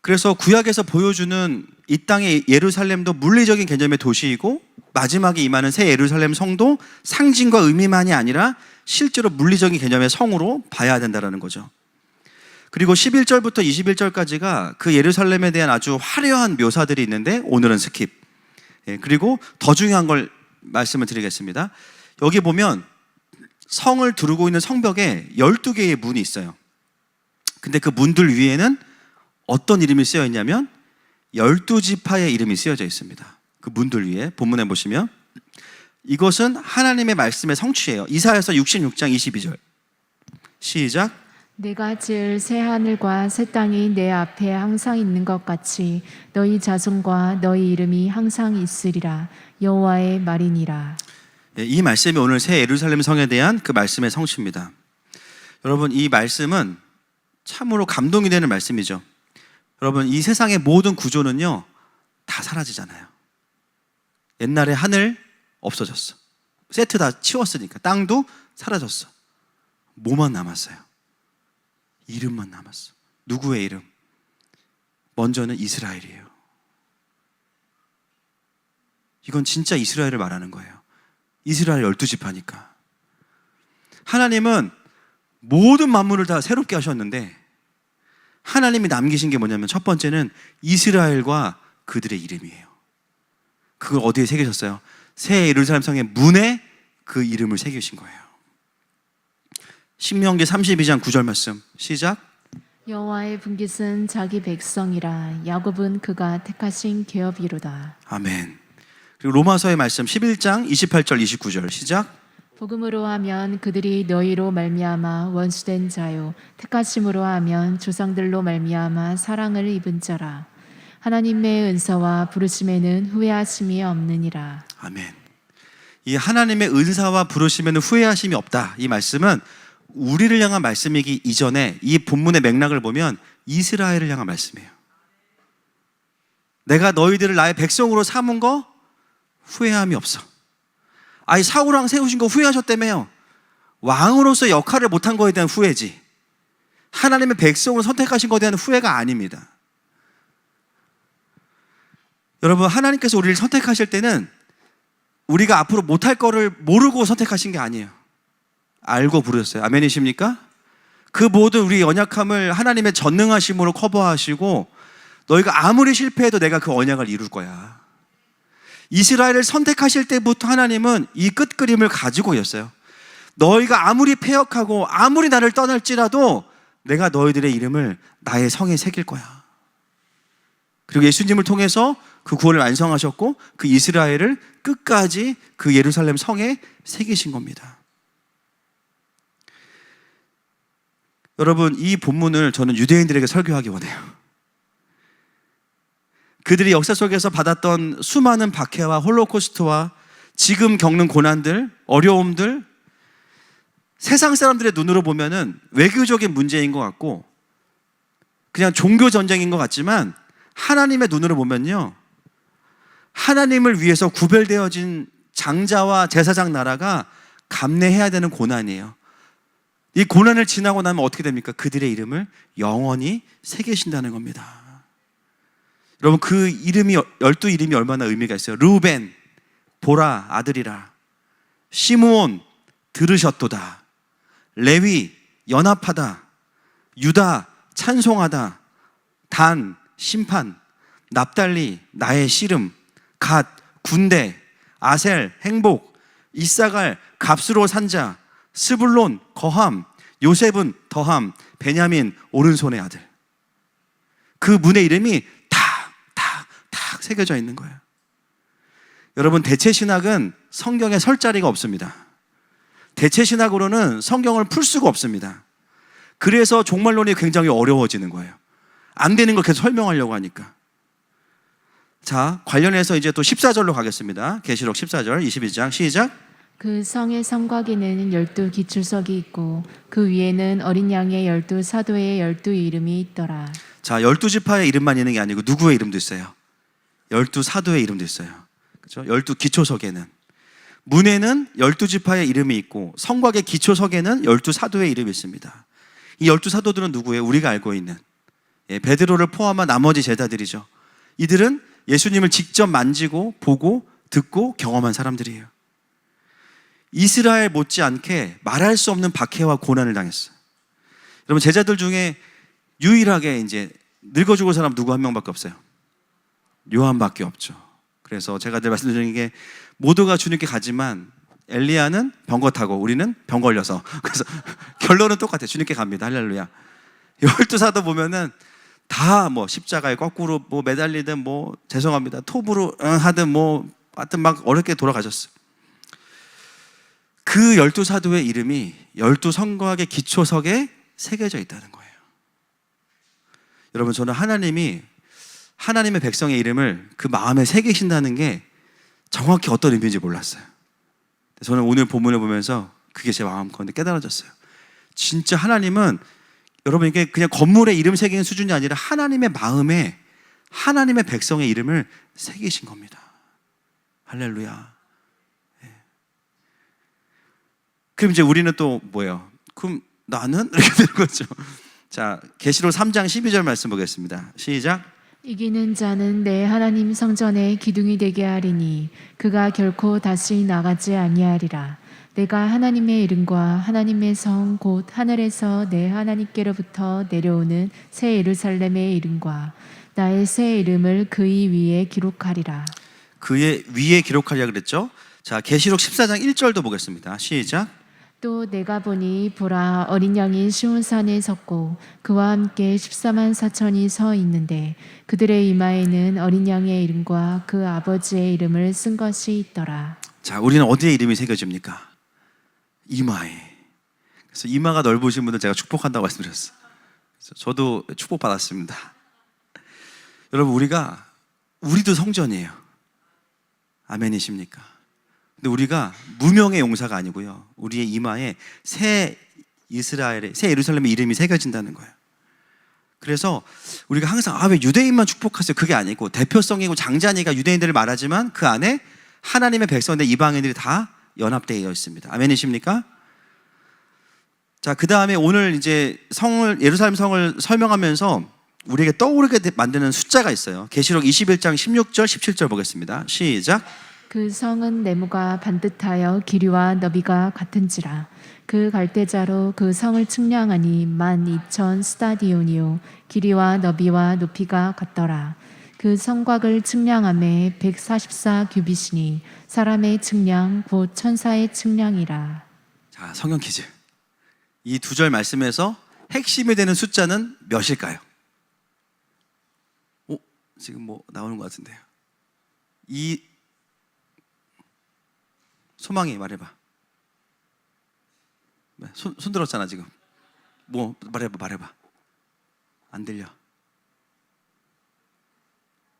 그래서 구약에서 보여주는 이 땅의 예루살렘도 물리적인 개념의 도시이고, 마지막에 임하는 새 예루살렘 성도 상징과 의미만이 아니라 실제로 물리적인 개념의 성으로 봐야 된다는 거죠. 그리고 11절부터 21절까지가 그 예루살렘에 대한 아주 화려한 묘사들이 있는데 오늘은 스킵. 그리고 더 중요한 걸 말씀을 드리겠습니다. 여기 보면 성을 두르고 있는 성벽에 12개의 문이 있어요. 근데 그 문들 위에는 어떤 이름이 쓰여 있냐면 12지파의 이름이 쓰여져 있습니다. 그 문들 위에 본문에 보시면 이것은 하나님의 말씀의 성취예요. 이사야서 66장 22절 시작. 내가 지을 새 하늘과 새 땅이 내 앞에 항상 있는 것 같이 너희 자손과 너희 이름이 항상 있으리라. 여호와의 말이니라. 예, 이 말씀이 오늘 새 예루살렘 성에 대한 그 말씀의 성취입니다. 여러분, 이 말씀은 참으로 감동이 되는 말씀이죠. 여러분, 이 세상의 모든 구조는요 다 사라지잖아요. 옛날에 하늘 없어졌어. 세트 다 치웠으니까. 땅도 사라졌어. 뭐만 남았어요? 이름만 남았어. 누구의 이름? 먼저는 이스라엘이에요. 이건 진짜 이스라엘을 말하는 거예요. 이스라엘 12지파니까. 하나님은 모든 만물을 다 새롭게 하셨는데 하나님이 남기신 게 뭐냐면 첫 번째는 이스라엘과 그들의 이름이에요. 그걸 어디에 새기셨어요? 새 예루살렘 성의 문에 그 이름을 새기신 거예요. 신명기 32장 9절 말씀 시작. 여호와의 분깃은 자기 백성이라. 야곱은 그가 택하신 계업이로다. 아멘. 그리고 로마서의 말씀 11장 28절 29절 시작. 복음으로 하면 그들이 너희로 말미암아 원수된 자요, 택하심으로 하면 조상들로 말미암아 사랑을 입은 자라. 하나님의 은사와 부르심에는 후회하심이 없느니라. 아멘. 이 하나님의 은사와 부르심에는 후회하심이 없다. 이 말씀은 우리를 향한 말씀이기 이전에 이 본문의 맥락을 보면 이스라엘을 향한 말씀이에요. 내가 너희들을 나의 백성으로 삼은 거 후회함이 없어. 아니, 사울왕 세우신 거 후회하셨다며요. 왕으로서 역할을 못한 거에 대한 후회지, 하나님의 백성으로 선택하신 거에 대한 후회가 아닙니다. 여러분, 하나님께서 우리를 선택하실 때는 우리가 앞으로 못할 거를 모르고 선택하신 게 아니에요. 알고 부르셨어요. 아멘이십니까? 그 모든 우리 연약함을 하나님의 전능하심으로 커버하시고 너희가 아무리 실패해도 내가 그 언약을 이룰 거야. 이스라엘을 선택하실 때부터 하나님은 이 끝그림을 가지고 있었어요. 너희가 아무리 패역하고 아무리 나를 떠날지라도 내가 너희들의 이름을 나의 성에 새길 거야. 그리고 예수님을 통해서 그 구원을 완성하셨고 그 이스라엘을 끝까지 그 예루살렘 성에 새기신 겁니다. 여러분, 이 본문을 저는 유대인들에게 설교하기 원해요. 그들이 역사 속에서 받았던 수많은 박해와 홀로코스트와 지금 겪는 고난들, 어려움들, 세상 사람들의 눈으로 보면은 외교적인 문제인 것 같고 그냥 종교 전쟁인 것 같지만 하나님의 눈으로 보면요, 하나님을 위해서 구별되어진 장자와 제사장 나라가 감내해야 되는 고난이에요. 이 고난을 지나고 나면 어떻게 됩니까? 그들의 이름을 영원히 새기신다는 겁니다. 여러분, 그 이름이 12 이름이 얼마나 의미가 있어요. 르우벤, 보라, 아들이라. 시므온, 들으셨도다. 레위, 연합하다. 유다, 찬송하다. 단, 심판. 납달리, 나의 씨름. 갓, 군대. 아셀, 행복. 이사갈, 값으로 산자. 스불론, 거함. 요셉은 더함. 베냐민, 오른손의 아들. 그 문의 이름이 탁 새겨져 있는 거예요. 여러분, 대체신학은 성경에 설 자리가 없습니다. 대체신학으로는 성경을 풀 수가 없습니다. 그래서 종말론이 굉장히 어려워지는 거예요. 안 되는 걸 계속 설명하려고 하니까. 자, 관련해서 이제 또 14절로 가겠습니다. 계시록 14절 22장 시작. 그 성의 성곽에는 12 기초석이 있고 그 위에는 어린 양의 12 사도의 12 이름이 있더라. 자, 12지파의 이름만 있는 게 아니고 누구의 이름도 있어요. 12 사도의 이름도 있어요. 그렇죠? 12 기초석에는, 문에는 12지파의 이름이 있고 성곽의 기초석에는 12 사도의 이름이 있습니다. 이 12 사도들은 누구예요? 우리가 알고 있는 베드로를 포함한 나머지 제자들이죠. 이들은 예수님을 직접 만지고 보고 듣고 경험한 사람들이에요. 이스라엘 못지않게 말할 수 없는 박해와 고난을 당했어요. 여러분, 제자들 중에 유일하게 이제 늙어 죽을 사람 누구 한 명밖에 없어요. 요한밖에 없죠. 그래서 제가 늘 말씀드리는 게 모두가 주님께 가지만 엘리야는 병거 타고 우리는 병 걸려서, 그래서 결론은 똑같아요. 주님께 갑니다. 할렐루야. 12사도 보면은 다 뭐 십자가에 거꾸로 뭐 매달리든 뭐 죄송합니다 톱으로 하든 뭐 하여튼 막 어렵게 돌아가셨어요. 그 12사도의 이름이 12 성곽의 기초석에 새겨져 있다는 거예요. 여러분, 저는 하나님이 하나님의 백성의 이름을 그 마음에 새기신다는 게 정확히 어떤 의미인지 몰랐어요. 저는 오늘 본문을 보면서 그게 제 마음 가운데 깨달아졌어요. 진짜 하나님은 여러분, 이게 그냥 건물에 이름 새기는 수준이 아니라 하나님의 마음에 하나님의 백성의 이름을 새기신 겁니다. 할렐루야. 예. 그럼 이제 우리는 또 뭐예요? 그럼 나는? 이렇게 되는 거죠. 자, 계시록 3장 12절 말씀 보겠습니다. 시작. 이기는 자는 내 하나님 성전의 기둥이 되게 하리니 그가 결코 다시 나가지 아니하리라. 내가 하나님의 이름과 하나님의 성 곧 하늘에서 내 하나님께로부터 내려오는 새 예루살렘의 이름과 나의 새 이름을 그의 위에 기록하리라. 그의 위에 기록하리라 그랬죠. 자, 계시록 14장 1절도 보겠습니다. 시작. 또 내가 보니 보라 어린 양이 시온산에 섰고 그와 함께 14만 4천이 서 있는데 그들의 이마에는 어린 양의 이름과 그 아버지의 이름을 쓴 것이 있더라. 자, 우리는 어디에 이름이 새겨집니까? 이마에. 그래서 이마가 넓으신 분들 제가 축복한다고 말씀드렸어요. 그래서 저도 축복받았습니다. 여러분, 우리도 성전이에요. 아멘이십니까? 근데 우리가 무명의 용사가 아니고요, 우리의 이마에 새 예루살렘의 이름이 새겨진다는 거예요. 그래서 우리가 항상 왜 유대인만 축복하세요? 그게 아니고 대표성이고 장자니까 유대인들을 말하지만 그 안에 하나님의 백성들 이방인들이 다 연합되어 있습니다. 아멘이십니까? 자, 그 다음에 오늘 이제 예루살렘 성을 설명하면서 우리에게 떠오르게 만드는 숫자가 있어요. 계시록 21장 16절 17절 보겠습니다. 시작. 그 성은 네모가 반듯하여 길이와 너비가 같은지라. 그 갈대자로 그 성을 측량하니 12,000 스타디온이요 길이와 너비와 높이가 같더라. 그 성곽을 측량함에 144 규빗이니 사람의 측량 곧 천사의 측량이라. 자, 성경 퀴즈. 이 두 절 말씀에서 핵심이 되는 숫자는 몇일까요? 지금 뭐 나오는 것 같은데요. 소망이 말해봐. 손 들었잖아 지금. 뭐 말해봐. 안 들려.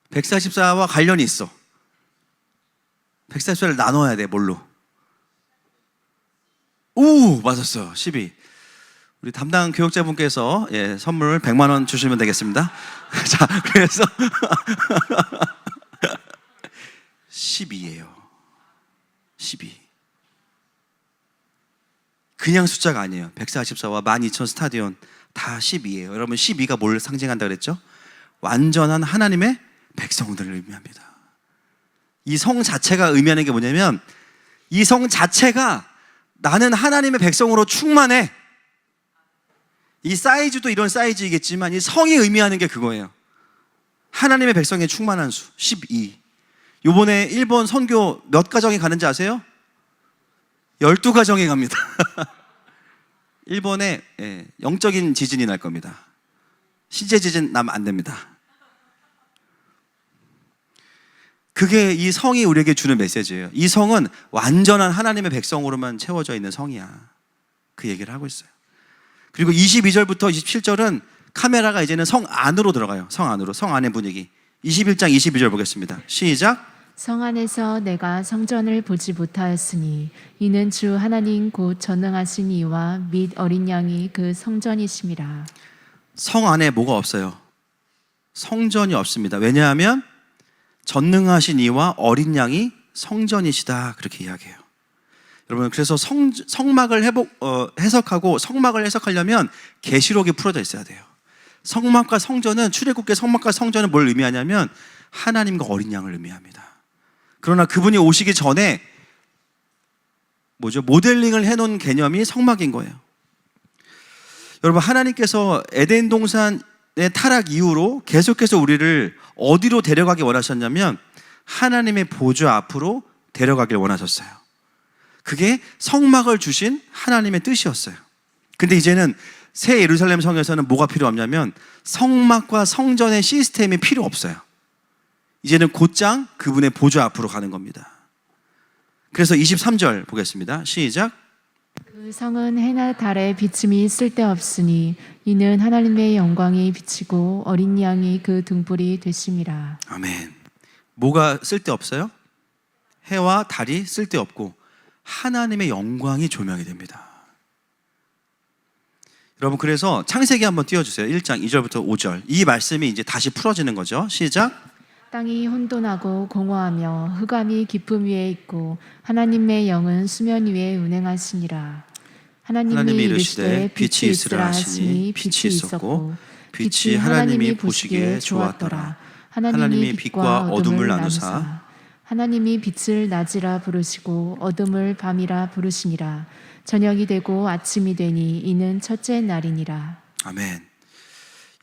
144와 관련이 있어. 144를 나눠야 돼. 뭘로? 오, 맞았어요. 12. 우리 담당 교육자분께서 선물 100만 원 주시면 되겠습니다. 자, 그래서 12예요. 12. 그냥 숫자가 아니에요. 144와 12,000 스타디온 다 12예요. 여러분, 12가 뭘 상징한다 그랬죠? 완전한 하나님의 백성들을 의미합니다. 이 성 자체가 의미하는 게 뭐냐면, 이 성 자체가 나는 하나님의 백성으로 충만해. 이 사이즈도 이런 사이즈이겠지만 이 성이 의미하는 게 그거예요. 하나님의 백성의 충만한 수 12. 요번에 일본 선교 몇 가정이 가는지 아세요? 12가정이 갑니다. 일본에 영적인 지진이 날 겁니다. 시제 지진 나면 안 됩니다. 그게 이 성이 우리에게 주는 메시지예요. 이 성은 완전한 하나님의 백성으로만 채워져 있는 성이야. 그 얘기를 하고 있어요. 그리고 22절부터 27절은 카메라가 이제는 성 안으로 들어가요. 성 안으로, 성 안의 분위기. 21장 22절 보겠습니다. 시작. 성 안에서 내가 성전을 보지 못하였으니 이는 주 하나님 곧 전능하신 이와 및 어린 양이 그 성전이심이라. 성 안에 뭐가 없어요? 성전이 없습니다. 왜냐하면 전능하신 이와 어린 양이 성전이시다, 그렇게 이야기해요. 여러분, 그래서 성막을 해석하고 성막을 해석하려면 계시록이 풀어져 있어야 돼요. 성막과 성전은, 출애굽기 성막과 성전은 뭘 의미하냐면 하나님과 어린 양을 의미합니다. 그러나 그분이 오시기 전에 모델링을 해놓은 개념이 성막인 거예요. 여러분, 하나님께서 에덴 동산의 타락 이후로 계속해서 우리를 어디로 데려가기 원하셨냐면 하나님의 보좌 앞으로 데려가길 원하셨어요. 그게 성막을 주신 하나님의 뜻이었어요. 근데 이제는 새 예루살렘 성에서는 뭐가 필요 없냐면 성막과 성전의 시스템이 필요 없어요. 이제는 곧장 그분의 보좌 앞으로 가는 겁니다. 그래서 23절 보겠습니다. 시작. 그 그 성은 해나 달의 비침이 쓸데없으니 이는 하나님의 영광이 비치고 어린 양이 그 등불이 되심이라. 아멘. 뭐가 쓸데없어요? 해와 달이 쓸데없고 하나님의 영광이 조명이 됩니다. 여러분, 그래서 창세기 한번 띄워주세요. 1장 2절부터 5절. 이 말씀이 이제 다시 풀어지는 거죠. 시작. 땅이 혼돈하고 공허하며 흑암이 깊음 위에 있고 하나님의 영은 수면 위에 운행하시니라. 하나님이 이르시되 빛이 있으라 하시니 빛이 있었고 빛이 하나님이 보시기에 좋았더라. 하나님이 빛과 어둠을 나누사 하나님이 빛을 낮이라 부르시고 어둠을 밤이라 부르시니라. 저녁이 되고 아침이 되니 이는 첫째 날이니라. 아멘.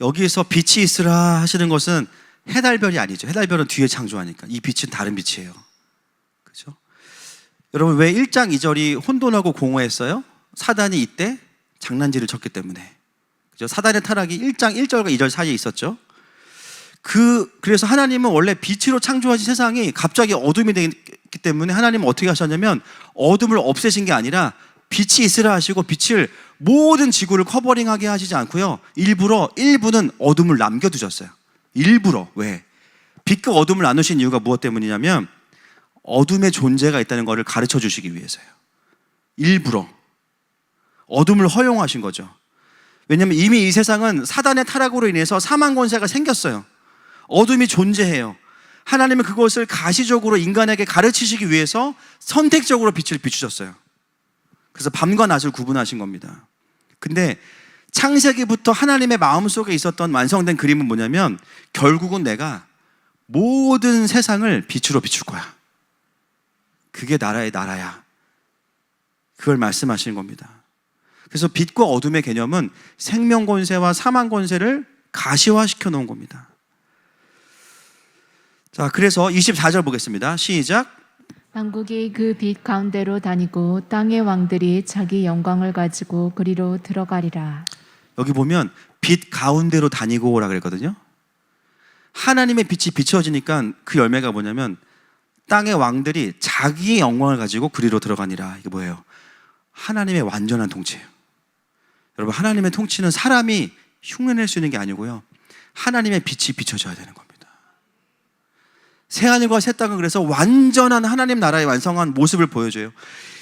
여기에서 빛이 있으라 하시는 것은 해달별이 아니죠. 해달별은 뒤에 창조하니까. 이 빛은 다른 빛이에요. 그렇죠? 여러분, 왜 1장 2절이 혼돈하고 공허했어요? 사단이 이때 장난질을 쳤기 때문에. 그죠? 사단의 타락이 1장 1절과 2절 사이에 있었죠. 그래서 하나님은 원래 빛으로 창조하신 세상이 갑자기 어둠이 되기 때문에 하나님은 어떻게 하셨냐면 어둠을 없애신 게 아니라 빛이 있으라 하시고 빛을 모든 지구를 커버링하게 하시지 않고요. 일부는 어둠을 남겨두셨어요. 일부러. 왜? 빛과 어둠을 나누신 이유가 무엇 때문이냐면 어둠의 존재가 있다는 것을 가르쳐 주시기 위해서예요. 일부러 어둠을 허용하신 거죠. 왜냐하면 이미 이 세상은 사단의 타락으로 인해서 사망 권세가 생겼어요. 어둠이 존재해요. 하나님은 그것을 가시적으로 인간에게 가르치시기 위해서 선택적으로 빛을 비추셨어요. 그래서 밤과 낮을 구분하신 겁니다. 근데 창세기부터 하나님의 마음속에 있었던 완성된 그림은 뭐냐면 결국은 내가 모든 세상을 빛으로 비출 거야. 그게 나라의 나라야. 그걸 말씀하시는 겁니다. 그래서 빛과 어둠의 개념은 생명 권세와 사망 권세를 가시화시켜 놓은 겁니다. 자, 그래서 24절 보겠습니다. 시작. 만국이 그 빛 가운데로 다니고 땅의 왕들이 자기 영광을 가지고 그리로 들어가리라. 여기 보면 빛 가운데로 다니고라 그랬거든요. 하나님의 빛이 비춰지니까 그 열매가 뭐냐면 땅의 왕들이 자기의 영광을 가지고 그리로 들어가니라. 이게 뭐예요? 하나님의 완전한 통치예요. 여러분, 하나님의 통치는 사람이 흉내낼 수 있는 게 아니고요. 하나님의 빛이 비춰져야 되는 겁니다. 새하늘과 새 땅은 그래서 완전한 하나님 나라의 완성한 모습을 보여줘요.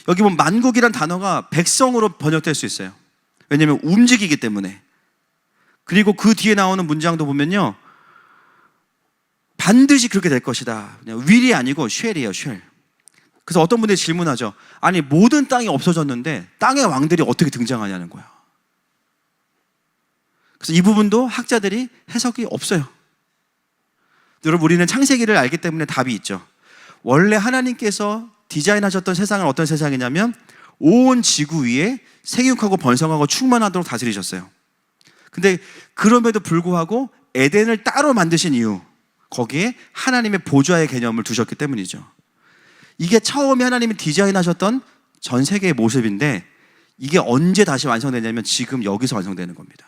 여기 보면 만국이란 단어가 백성으로 번역될 수 있어요. 왜냐하면 움직이기 때문에. 그리고 그 뒤에 나오는 문장도 보면요, 반드시 그렇게 될 것이다. 그냥 will이 아니고 shall이에요. shall. 그래서 어떤 분들이 질문하죠. 아니, 모든 땅이 없어졌는데 땅의 왕들이 어떻게 등장하냐는 거야. 그래서 이 부분도 학자들이 해석이 없어요. 여러분, 우리는 창세기를 알기 때문에 답이 있죠. 원래 하나님께서 디자인하셨던 세상은 어떤 세상이냐면 온 지구 위에 생육하고 번성하고 충만하도록 다스리셨어요. 근데 그럼에도 불구하고 에덴을 따로 만드신 이유, 거기에 하나님의 보좌의 개념을 두셨기 때문이죠. 이게 처음에 하나님이 디자인하셨던 전 세계의 모습인데 이게 언제 다시 완성되냐면 지금 여기서 완성되는 겁니다.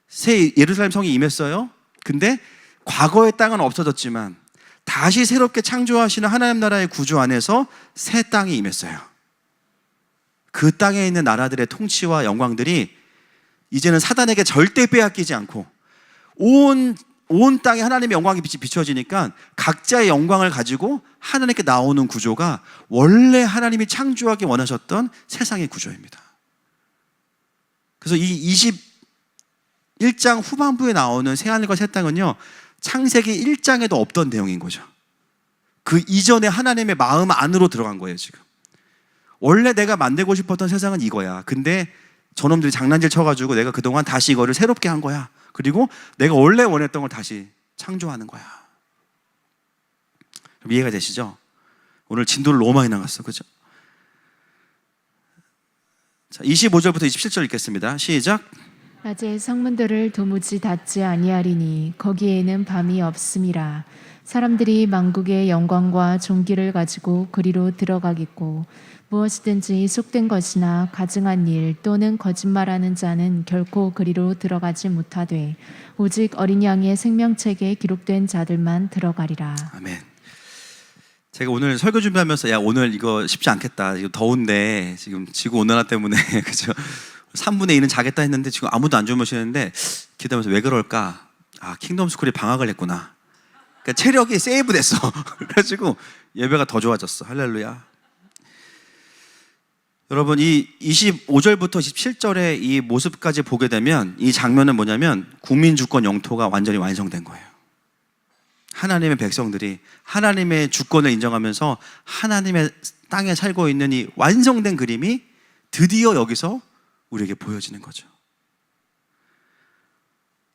새 예루살렘 성이 임했어요. 근데 과거의 땅은 없어졌지만 다시 새롭게 창조하시는 하나님 나라의 구조 안에서 새 땅이 임했어요. 그 땅에 있는 나라들의 통치와 영광들이 이제는 사단에게 절대 빼앗기지 않고 온 땅에 하나님의 영광이 빛이 비춰지니까 각자의 영광을 가지고 하나님께 나오는 구조가 원래 하나님이 창조하기 원하셨던 세상의 구조입니다. 그래서 이 21장 후반부에 나오는 새하늘과 새 땅은요, 창세기 1장에도 없던 내용인 거죠. 그 이전에 하나님의 마음 안으로 들어간 거예요. 지금 원래 내가 만들고 싶었던 세상은 이거야. 근데 저놈들이 장난질 쳐가지고 내가 그동안 다시 이거를 새롭게 한 거야. 그리고 내가 원래 원했던 걸 다시 창조하는 거야. 이해가 되시죠? 오늘 진도를 너무 많이 나갔어. 그죠? 자, 25절부터 27절 읽겠습니다. 시작. 낮에 성문들을 도무지 닫지 아니하리니 거기에는 밤이 없음이라. 사람들이 만국의 영광과 존귀를 가지고 그리로 들어가겠고 무엇이든지 속된 것이나 가증한 일 또는 거짓말하는 자는 결코 그리로 들어가지 못하되 오직 어린 양의 생명책에 기록된 자들만 들어가리라. 아멘. 제가 오늘 설교 준비하면서 야 오늘 이거 쉽지 않겠다. 이거 더운데 지금 지구 온난화 때문에 그죠? 3분의 2는 자겠다 했는데 지금 아무도 안 주무시는데 기도하면서 왜 그럴까? 아 킹덤 스쿨이 방학을 했구나. 그러니까 체력이 세이브 됐어. 그래가지고 예배가 더 좋아졌어. 할렐루야. 여러분 이 25절부터 27절의 이 모습까지 보게 되면 이 장면은 뭐냐면 국민 주권 영토가 완전히 완성된 거예요. 하나님의 백성들이 하나님의 주권을 인정하면서 하나님의 땅에 살고 있는 이 완성된 그림이 드디어 여기서 우리에게 보여지는 거죠.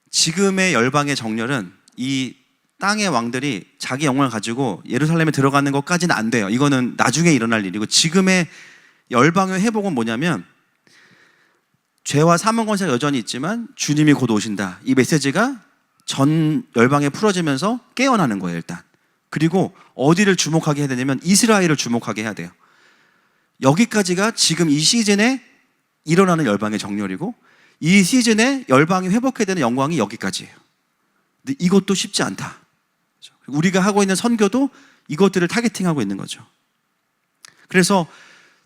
지금의 열방의 정렬은 이 땅의 왕들이 자기 영광을 가지고 예루살렘에 들어가는 것까지는 안 돼요. 이거는 나중에 일어날 일이고, 지금의 열방의 회복은 뭐냐면 죄와 사망 권세가 여전히 있지만 주님이 곧 오신다. 이 메시지가 전 열방에 풀어지면서 깨어나는 거예요, 일단. 그리고 어디를 주목하게 해야 되냐면 이스라엘을 주목하게 해야 돼요. 여기까지가 지금 이 시즌에 일어나는 열방의 정렬이고, 이 시즌에 열방이 회복해야 되는 영광이 여기까지예요. 근데 이것도 쉽지 않다. 우리가 하고 있는 선교도 이것들을 타겟팅하고 있는 거죠. 그래서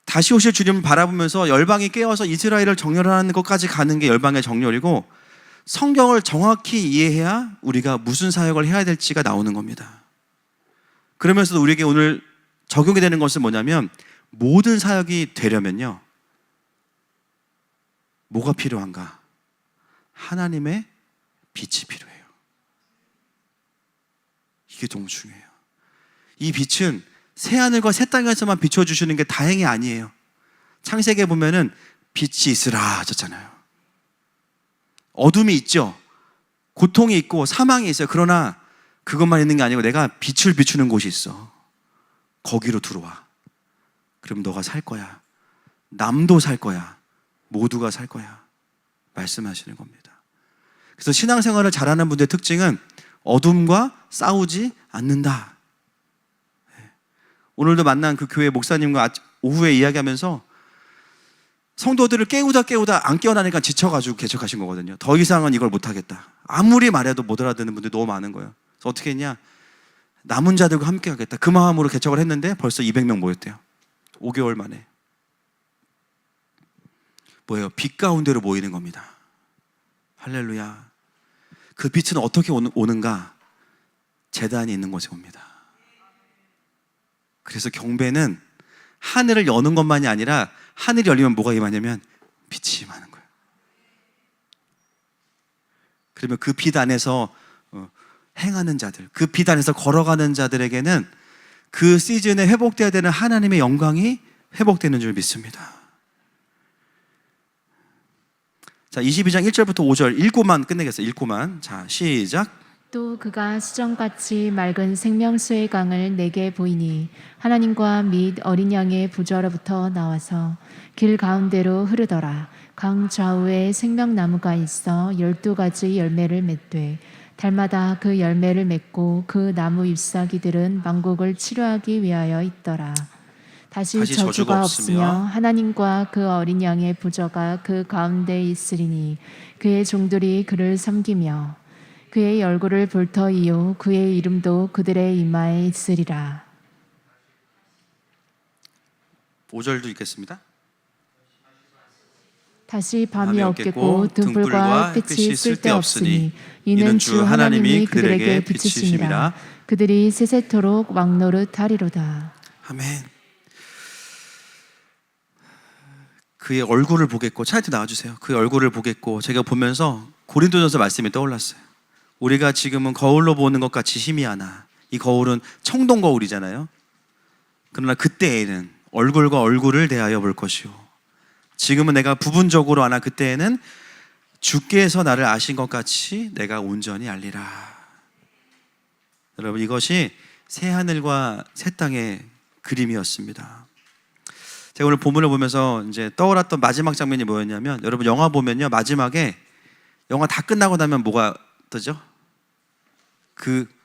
다시 오실 주님을 바라보면서 열방이 깨어서 이스라엘을 정렬하는 것까지 가는 게 열방의 정렬이고, 성경을 정확히 이해해야 우리가 무슨 사역을 해야 될지가 나오는 겁니다. 그러면서도 우리에게 오늘 적용이 되는 것은 뭐냐면, 모든 사역이 되려면요, 뭐가 필요한가? 하나님의 빛이 필요해요. 이게 너무 중요해요. 이 빛은 새하늘과 새 땅에서만 비춰주시는 게 다행이 아니에요. 창세기에 보면은 빛이 있으라 하셨잖아요. 어둠이 있죠. 고통이 있고 사망이 있어요. 그러나 그것만 있는 게 아니고 내가 빛을 비추는 곳이 있어. 거기로 들어와. 그럼 너가 살 거야. 남도 살 거야. 모두가 살 거야. 말씀하시는 겁니다. 그래서 신앙생활을 잘하는 분들의 특징은 어둠과 싸우지 않는다. 오늘도 만난 그 교회 목사님과 오후에 이야기하면서 성도들을 깨우다 안 깨어나니까 지쳐가지고 개척하신 거거든요. 더 이상은 이걸 못하겠다. 아무리 말해도 못 알아듣는 분들이 너무 많은 거예요. 그래서 어떻게 했냐, 남은 자들과 함께 하겠다. 그 마음으로 개척을 했는데 벌써 200명 모였대요. 5개월 만에. 뭐예요? 빛 가운데로 모이는 겁니다. 할렐루야. 그 빛은 어떻게 오는가? 제단이 있는 곳에 옵니다. 그래서 경배는 하늘을 여는 것만이 아니라, 하늘이 열리면 뭐가 임하냐면 빛이 임하는 거예요. 그러면 그 빛 안에서 행하는 자들, 그 빛 안에서 걸어가는 자들에게는 그 시즌에 회복되어야 되는 하나님의 영광이 회복되는 줄 믿습니다. 자, 22장 1절부터 5절 읽고만 끝내겠어요. 읽고만. 자, 시작. 또 그가 수정같이 맑은 생명수의 강을 내게 보이니 하나님과 및 어린 양의 부좌로부터 나와서 길 가운데로 흐르더라. 강 좌우에 생명나무가 있어 12가지 열매를 맺되 달마다 그 열매를 맺고 그 나무 잎사귀들은 만국을 치료하기 위하여 있더라. 다시 저주가 없으며 하나님과 그 어린 양의 부저가 그 가운데 있으리니 그의 종들이 그를 섬기며 그의 얼굴을 볼 터이요 그의 이름도 그들의 이마에 있으리라. 5절도 읽겠습니다. 다시 밤이 없겠고 등불과 햇빛이 쓸데없으니 이는 주 하나님이 그들에게 비치심이라. 그들이 세세토록 왕노릇하리로다. 아멘. 그의 얼굴을 보겠고, 차이트 나와주세요. 그의 얼굴을 보겠고, 제가 보면서 고린도전서 말씀이 떠올랐어요. 우리가 지금은 거울로 보는 것 같이 희미하나, 이 거울은 청동 거울이잖아요. 그러나 그때에는 얼굴과 얼굴을 대하여 볼 것이요, 지금은 내가 부분적으로 아나 그때에는 주께서 나를 아신 것 같이 내가 온전히 알리라. 여러분, 이것이 새 하늘과 새 땅의 그림이었습니다. 제가 오늘 본문을 보면서 이제 떠올랐던 마지막 장면이 뭐였냐면, 여러분 영화 보면요, 마지막에 영화 다 끝나고 나면 뭐가 뜨죠?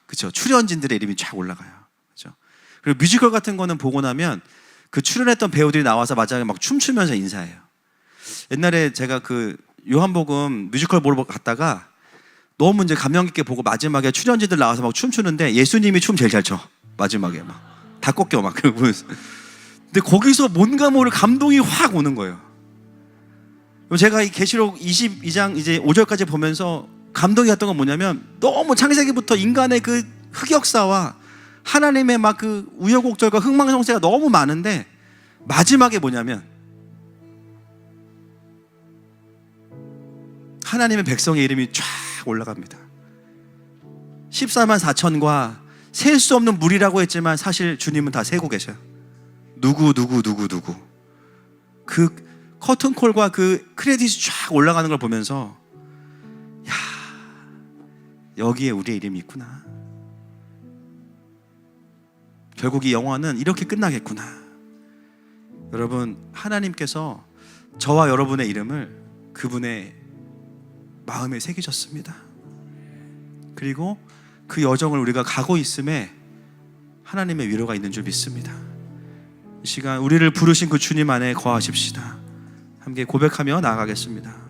그쵸, 출연진들의 이름이 쫙 올라가요. 그죠? 그리고 뮤지컬 같은 거는 보고 나면 그 출연했던 배우들이 나와서 마지막에 막 춤추면서 인사해요. 옛날에 제가 그 요한복음 뮤지컬 보러 갔다가 너무 이제 감명 깊게 보고 마지막에 출연진들 나와서 막 춤추는데 예수님이 춤 제일 잘 춰. 마지막에 막 다 꺾여 막 그러고. 근데 거기서 뭔가 모를 감동이 확 오는 거예요. 제가 이 계시록 22장 이제 5절까지 보면서 감동이 왔던 건 뭐냐면, 너무 창세기부터 인간의 그 흑역사와 하나님의 막 그 우여곡절과 흥망성쇠가 너무 많은데, 마지막에 뭐냐면 하나님의 백성의 이름이 쫙 올라갑니다. 14만 4천과 셀 수 없는 물이라고 했지만 사실 주님은 다 세고 계셔요. 누구 그 커튼콜과 그 크레딧이 쫙 올라가는 걸 보면서, 야, 여기에 우리의 이름이 있구나. 결국 이 영화는 이렇게 끝나겠구나. 여러분, 하나님께서 저와 여러분의 이름을 그분의 마음에 새기셨습니다. 그리고 그 여정을 우리가 가고 있음에 하나님의 위로가 있는 줄 믿습니다. 이 시간 우리를 부르신 그 주님 안에 거하십시다. 함께 고백하며 나아가겠습니다.